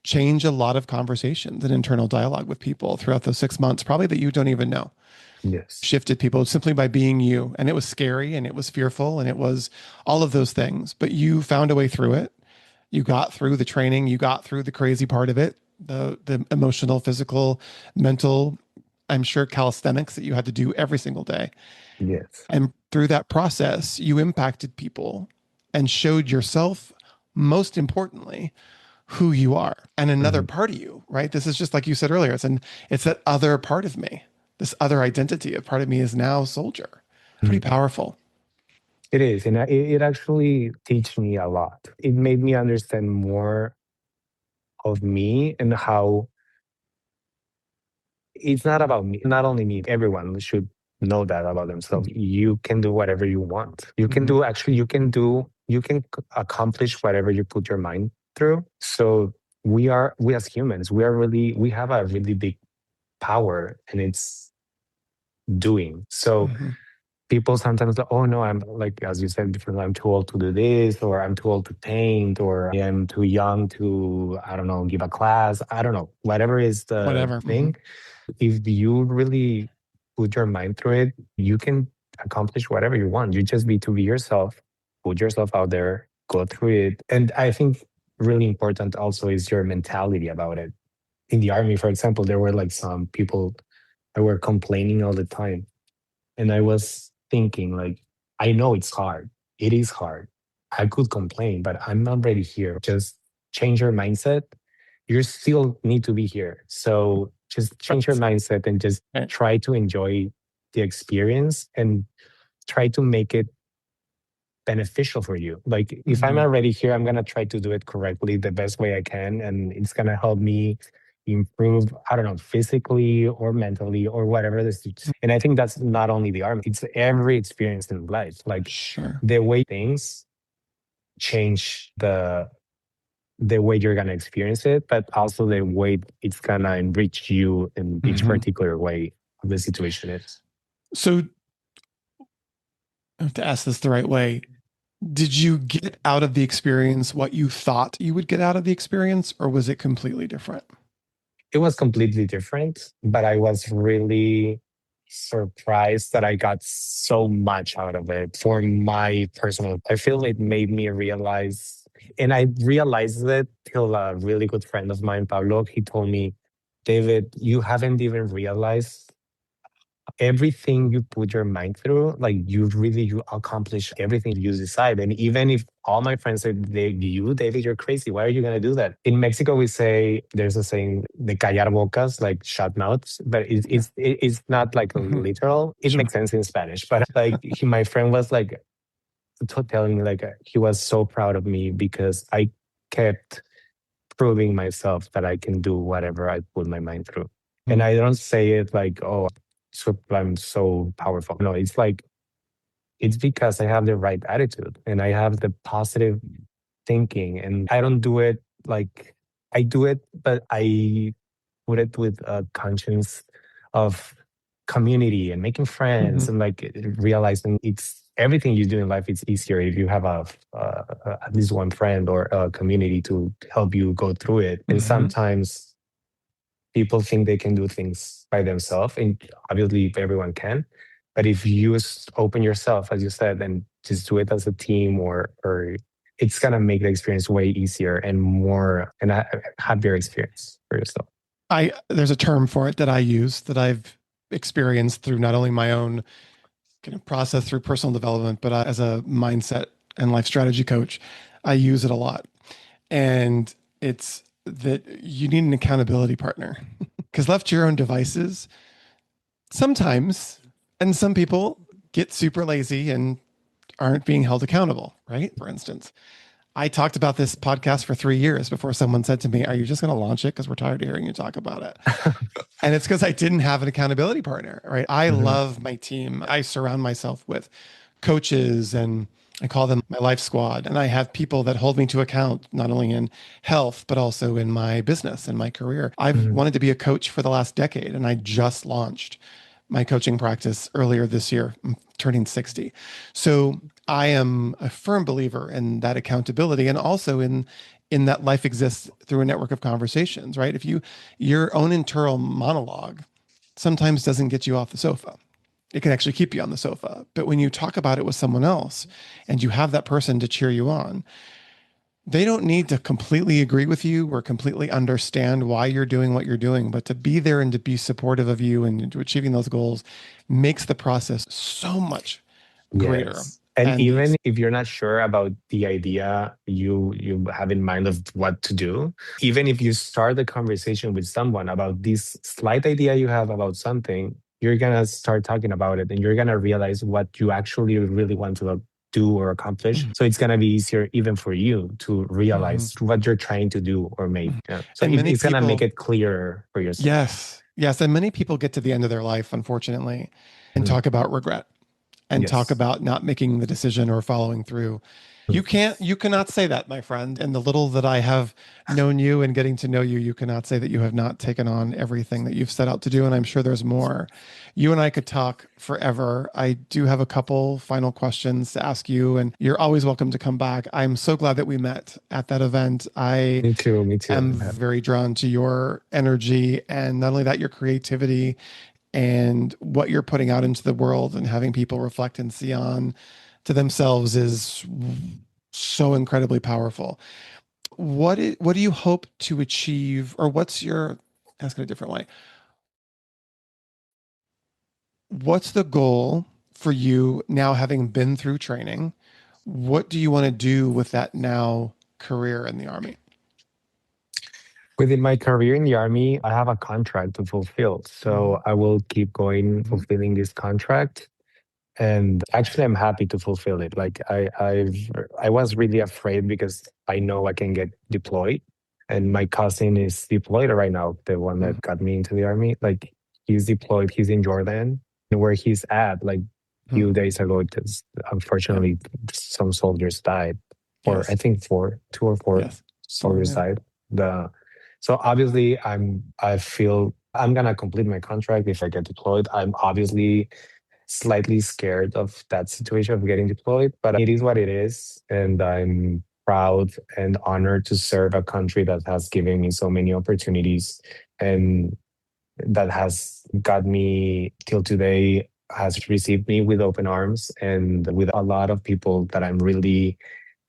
change a lot of conversations and internal dialogue with people throughout those 6 months, probably that you don't even know. Yes. Shifted people simply by being you. And it was scary and it was fearful and it was all of those things, but you found a way through it. You got through the training, you got through the crazy part of it, the emotional, physical, mental, I'm sure calisthenics that you had to do every single day. Yes. And through that process, you impacted people and showed yourself, most importantly, who you are and another Mhm. part of you, right? This is just like you said earlier. It's that other part of me, this other identity. A part of me is now soldier. Pretty Mhm. powerful. It is, and it actually teach me a lot. It made me understand more of me and how it's not about me, not only me, everyone should know that about themselves. You can do whatever you want. You can Mm-hmm. do, actually, you can accomplish whatever you put your mind through. So we as humans, we have a really big power and it's doing. So Mm-hmm. people sometimes like, oh no, I'm like, as you said before, I'm too old to do this, or I'm too old to paint, or I am too young to, I don't know, give a class. I don't know, whatever is the Whatever. Mm-hmm. thing. If you really put your mind through it, you can accomplish whatever you want. You just need to be yourself, put yourself out there, go through it. And I think really important also is your mentality about it. In the army, for example, there were like some people that were complaining all the time. And I was thinking, like, I know it's hard. It is hard. I could complain, but I'm already here. Just change your mindset. You still need to be here. So just change your Right. mindset and just Right. try to enjoy the experience and try to make it beneficial for you. Like if I'm Mm-hmm. already here, I'm gonna try to do it correctly the best way I can, and it's gonna help me improve, I don't know, physically or mentally or whatever this is. And I think that's not only the army, it's every experience in life. Like Sure. the way things change the way you're gonna experience it, but also the way it's gonna enrich you in each Mm-hmm. particular way of the situation is. So, I have to ask this the right way. Did you get out of the experience what you thought you would get out of the experience, or was it completely different? It was completely different, but I was really surprised that I got so much out of it for my personal. I feel it made me realize, and I realized it till a really good friend of mine, Pablo, he told me, David, you haven't even realized everything you put your mind through, like you accomplish everything you decide. And even if all my friends say, you, David, you're crazy. Why are you gonna do that? In Mexico, we say there's a saying, the callar bocas, like shut mouths, but Yeah. it's not like Mm-hmm. literal. It Sure. makes sense in Spanish, but like my friend was like telling me like he was so proud of me because I kept proving myself that I can do whatever I put my mind through. And Mm. I don't say it like, oh, so I'm so powerful. No, it's like, it's because I have the right attitude and I have the positive thinking. And I don't do it like I do it, but I put it with a conscience of community and making friends Mhm. and like realizing it's everything you do in life. It's easier if you have at least one friend or a community to help you go through it. And Mhm. sometimes people think they can do things by themselves, and obviously everyone can. But if you open yourself, as you said, and just do it as a team, or it's gonna make the experience way easier and more and a happier experience for yourself. There's a term for it that I use that I've experienced through not only my own kind of process through personal development, but as a mindset and life strategy coach, I use it a lot. And it's that you need an accountability partner because left to your own devices, sometimes, and some people get super lazy and aren't being held accountable, right? For instance, I talked about this podcast for 3 years before someone said to me, "Are you just going to launch it? Because we're tired of hearing you talk about it." And it's because I didn't have an accountability partner, right? I Mhm, love my team. I surround myself with coaches and I call them my life squad. And I have people that hold me to account, not only in health, but also in my business and my career. I've mhm. wanted to be a coach for the last decade, and I just launched my coaching practice earlier this year. I'm turning 60. So I am a firm believer in that accountability and also in that life exists through a network of conversations, right? If your own internal monologue sometimes doesn't get you off the sofa. It can actually keep you on the sofa. But when you talk about it with someone else and you have that person to cheer you on, they don't need to completely agree with you or completely understand why you're doing what you're doing, but to be there and to be supportive of you and to achieving those goals makes the process so much greater Yes. And and even easy. if you're not sure about the idea you have in mind of what to do, even if you start the conversation with someone about this slight idea you have about something, you're gonna start talking about it and you're gonna realize what you actually really want to do or accomplish. So it's gonna be easier even for you to Mhm. realize what you're trying to do or make. Yeah. So And many it's gonna make people, it clearer for yourself. yes, yes. And many people get to the end of their life, unfortunately, and Mhm. talk about regret and talk Yes. about not making the decision or following through. You cannot say that, my friend. And the little that I have known you and getting to know you, you cannot say that you have not taken on everything that you've set out to do. And I'm sure there's more. You and I could talk forever. I do have a couple final questions to ask you, and you're always welcome to come back. I'm so glad that we met at that event. I Me too. Me too. am very drawn to your energy and not only that, your creativity and what you're putting out into the world and having people reflect and see on to themselves is so incredibly powerful. What do you hope to achieve, or what's your, ask it a different way, what's the goal for you now having been through training? What do you want to do with that now career in the army? Within my career in the army, I have a contract to fulfill. Mhm. So I will keep going fulfilling this contract. And actually I'm happy to fulfill it. Like I was really afraid because I know I can get deployed. And my cousin is deployed right now, the one Mhm. that got me into the army. Like he's deployed, he's in Jordan, where he's at like Mhm. few days ago, because Yeah. unfortunately some soldiers died. Or I Yes. think four, two or four Yes. Four. soldiers Yeah. died. The so obviously I feel I'm gonna complete my contract if I get deployed. I'm obviously slightly scared of that situation of getting deployed, but it is what it is. And I'm proud and honored to serve a country that has given me so many opportunities and that has got me till today, has received me with open arms and with a lot of people that I'm really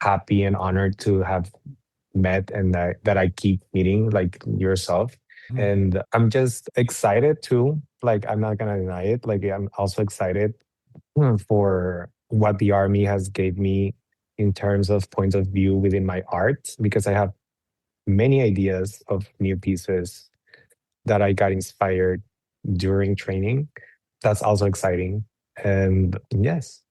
happy and honored to have met and that I keep meeting, like yourself. Mhm. And I'm just excited too. Like, I'm not gonna deny it. Like, I'm also excited for what the army has gave me in terms of points of view within my art, because I have many ideas of new pieces that I got inspired during training. That's also exciting. And yes,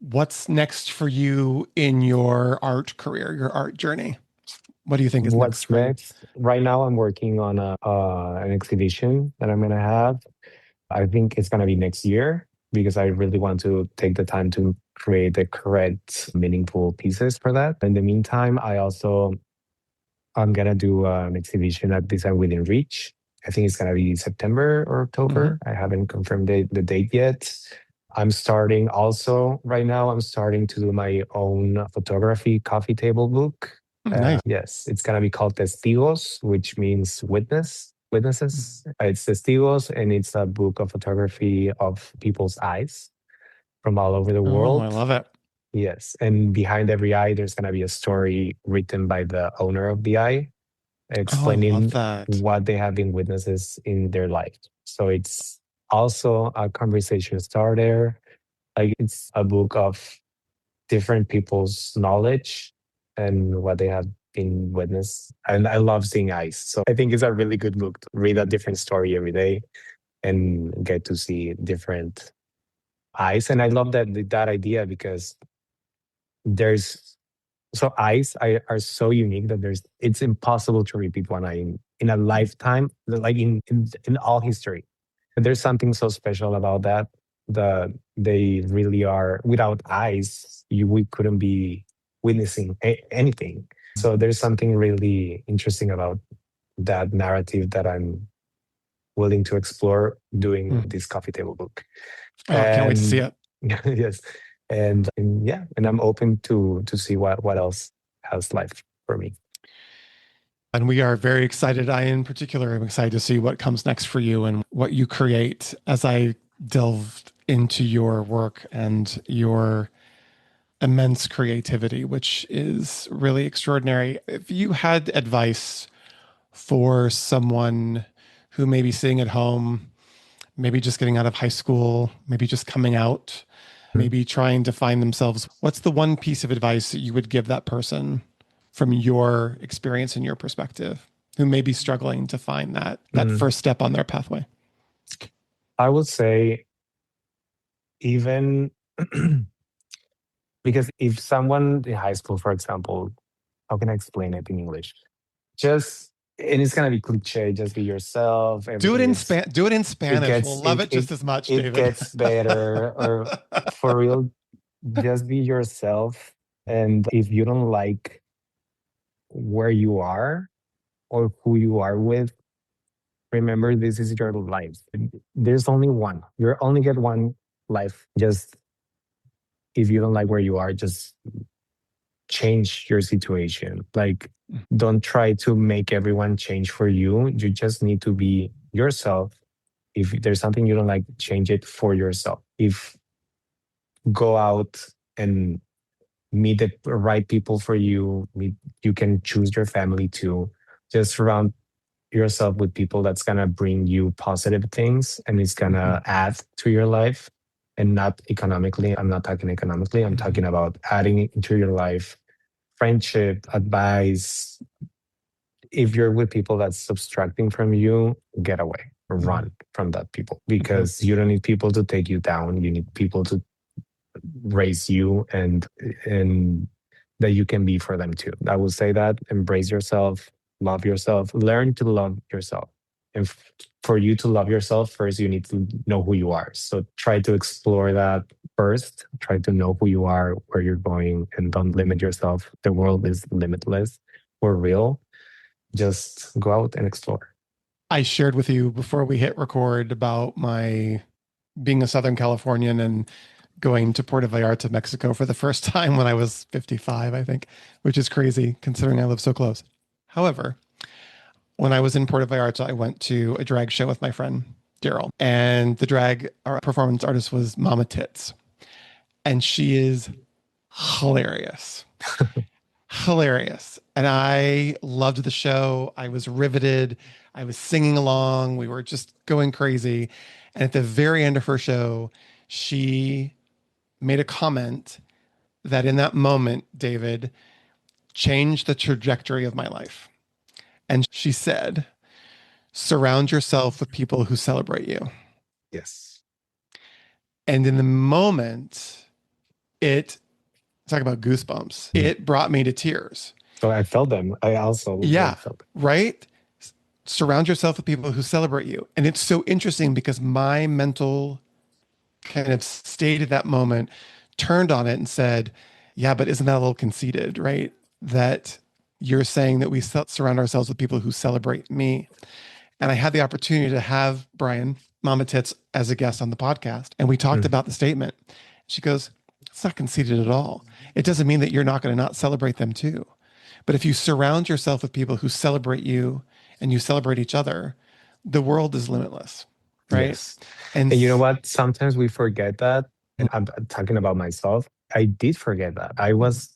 What's next for you in your art career, your art journey? What do you think is next What's for you? next? Right now, I'm working on an exhibition that I'm gonna have. I think it's gonna be next year because I really want to take the time to create the correct, meaningful pieces for that. In the meantime, I'm gonna do an exhibition at Design Within Reach. I think it's gonna be September or Hmm. October. I haven't confirmed the date yet. I'm starting also right now. I'm starting to do my own photography coffee table book. Nice. Yes, it's gonna be called Testigos, which means witnesses. It's Testigos, and it's a book of photography of people's eyes from all over the Oh, I world. love it. Yes, and behind every eye, there's gonna be a story written by the owner of the eye, Oh, I love explaining that. what they have been witnesses in their life. So it's also a conversation starter. Like it's a book of different people's knowledge and what they have been witnessed. And I love seeing eyes. So I think it's a really good book to read a different story every day and get to see different eyes. And I love that idea because there's eyes are so unique that it's impossible to repeat one eye in a lifetime, like in all history. And there's something so special about that. They really are without eyes, we couldn't be witnessing anything. So there's something really interesting about that narrative that I'm willing to explore doing Mm. this coffee table book. Oh, I can't wait to see And it. yes, and yeah, and I'm open to see what else has life for me. And we are very excited. I, in particular, am excited to see what comes next for you and what you create as I delved into your work and your immense creativity, which is really extraordinary. If you had advice for someone who may be sitting at home, maybe just getting out of high school, maybe just coming out, maybe trying to find themselves, what's the one piece of advice that you would give that person from your experience and your perspective who may be struggling to find that Mm, first step on their pathway? I would say even because if someone in high school, for example, how can I explain it in English? Just and it's gonna be cliche. Just be yourself. Everything is Do it in it Spanish. We'll gets love it just as much, it David. gets better. Or for real, just be yourself. And if you don't like where you are or who you are with, remember this is your life. There's only one. You only get one life. Just if you don't like where you are, just change your situation. Like, don't try to make everyone change for you. You just need to be yourself. If there's something you don't like, change it for yourself. If go out and meet the right people for you, you can choose your family too. Just surround yourself with people that's gonna bring you positive things and it's Mhm. gonna add to your life and not economically. I'm not talking economically. I'm talking Mhm. about adding into your life friendship, advice. If you're with people that's subtracting from you, get away, Mhm. run from that people Mhm. because you don't need people to take you down. You need people to raise you and that you can be for them too. I would say that embrace yourself, learn to love yourself. And for you to love yourself, first you need to know who you are. So try to explore that first. Try to know who you are, where you're going, and don't limit yourself. The world is limitless. For real. Just go out and explore. I shared with you before we hit record about my being a Southern Californian and going to Puerto Vallarta, Mexico for the first time when I was 55, I think, which is crazy considering I live so close. However, when I was in Puerto Vallarta, I went to a drag show with my friend Daryl, and the drag our performance artist was Mama Tits, and she is hilarious. Hilarious. And I loved the show. I was riveted. I was singing along. We were just going crazy. And at the very end of her show, she made a comment that in that moment, David, changed the trajectory of my life. And she said, surround yourself with people who celebrate you. Yes. And in the moment, it talk about goosebumps. Mm. It brought me to tears So I felt them. I also Yeah, like felt them. right? Surround yourself with people who celebrate you. And it's so interesting because my mental kind of state at that moment turned on it and said, yeah, but isn't that a little conceited, right? That you're saying that we surround ourselves with people who celebrate me. And I had the opportunity to have Brian, Mama Tits, as a guest on the podcast. And we talked Mm. about the statement. She goes, it's not conceited at all. It doesn't mean that you're not going to not celebrate them too. But if you surround yourself with people who celebrate you and you celebrate each other, the world is limitless, right? Yes. And And you know what? Sometimes we forget that. And I'm talking about myself. I did forget that. I was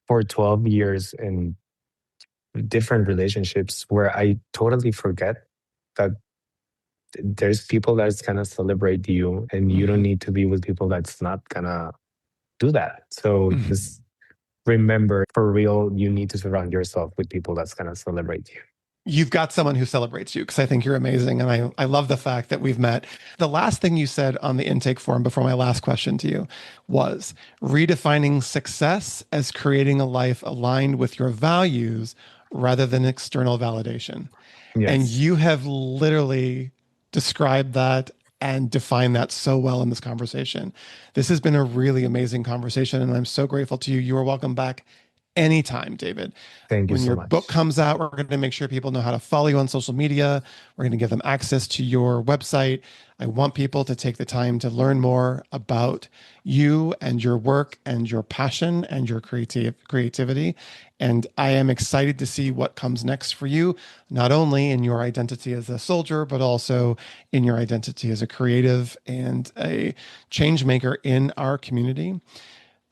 for 12 years in different relationships where I totally forget that there's people that's gonna celebrate you and you don't Mhm. need to be with people that's not gonna do that. So Mhm. just remember for real, you need to surround yourself with people that's gonna celebrate you. You've got someone who celebrates you because I think you're amazing. And I love the fact that we've met. The last thing you said on the intake form before my last question to you was redefining success as creating a life aligned with your values rather than external validation. And Yes. you have literally described that and defined that so well in this conversation. This has been a really amazing conversation, and I'm so grateful to you. You are welcome back anytime, David. Thank you When so your book much. comes out, we're going to make sure people know how to follow you on social media. We're going to give them access to your website. I want people to take the time to learn more about you and your work and your passion and your creativity. And I am excited to see what comes next for you, not only in your identity as a soldier, but also in your identity as a creative and a change maker in our community.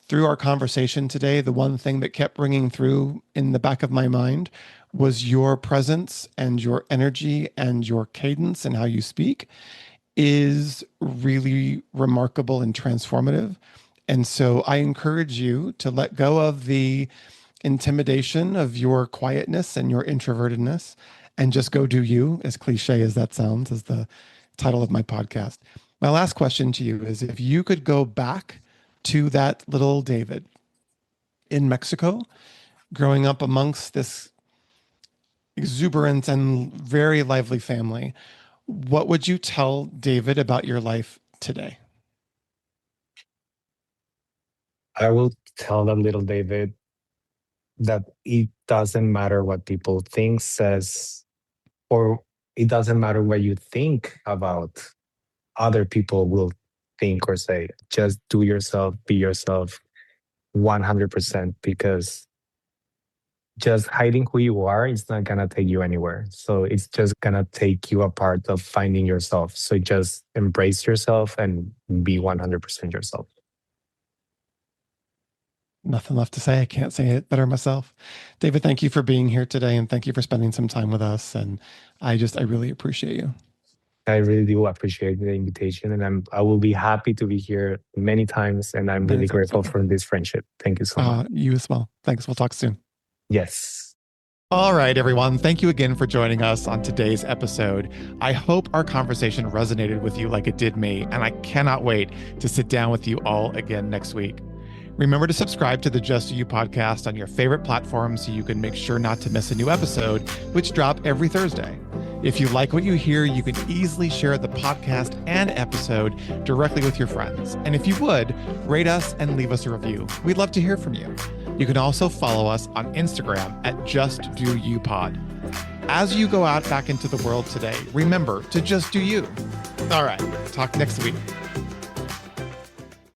Through our conversation today, the one thing that kept ringing through in the back of my mind was your presence and your energy and your cadence and how you speak is really remarkable and transformative. And so I encourage you to let go of the intimidation of your quietness and your introvertedness and just go do you, as cliche as that sounds, as the title of my podcast. My last question to you is if you could go back to that little David in Mexico, growing up amongst this exuberant and very lively family, what would you tell David about your life today? I will tell that little David that it doesn't matter what people think, says, or it doesn't matter what you think about other people will think or say. Just do yourself, be yourself 100% because just hiding who you are is not gonna take you anywhere. So it's just gonna take you a part of finding yourself. So just embrace yourself and be 100% yourself. Nothing left to say. I can't say it better myself. David, thank you for being here today and thank you for spending some time with us. And I really appreciate you. I really do appreciate the invitation, and I will be happy to be here many times. And I'm Many really times grateful over. for this friendship. Thank you so much. You as well. Thanks. We'll talk soon. Yes. All right, everyone. Thank you again for joining us on today's episode. I hope our conversation resonated with you like it did me, and I cannot wait to sit down with you all again next week. Remember to subscribe to the Just You podcast on your favorite platform so you can make sure not to miss a new episode, which drop every Thursday. If you like what you hear, you can easily share the podcast and episode directly with your friends. And if you would, rate us and leave us a review. We'd love to hear from you. You can also follow us on Instagram at JustDoYouPod. As you go out back into the world today, remember to just do you. All right, talk next week.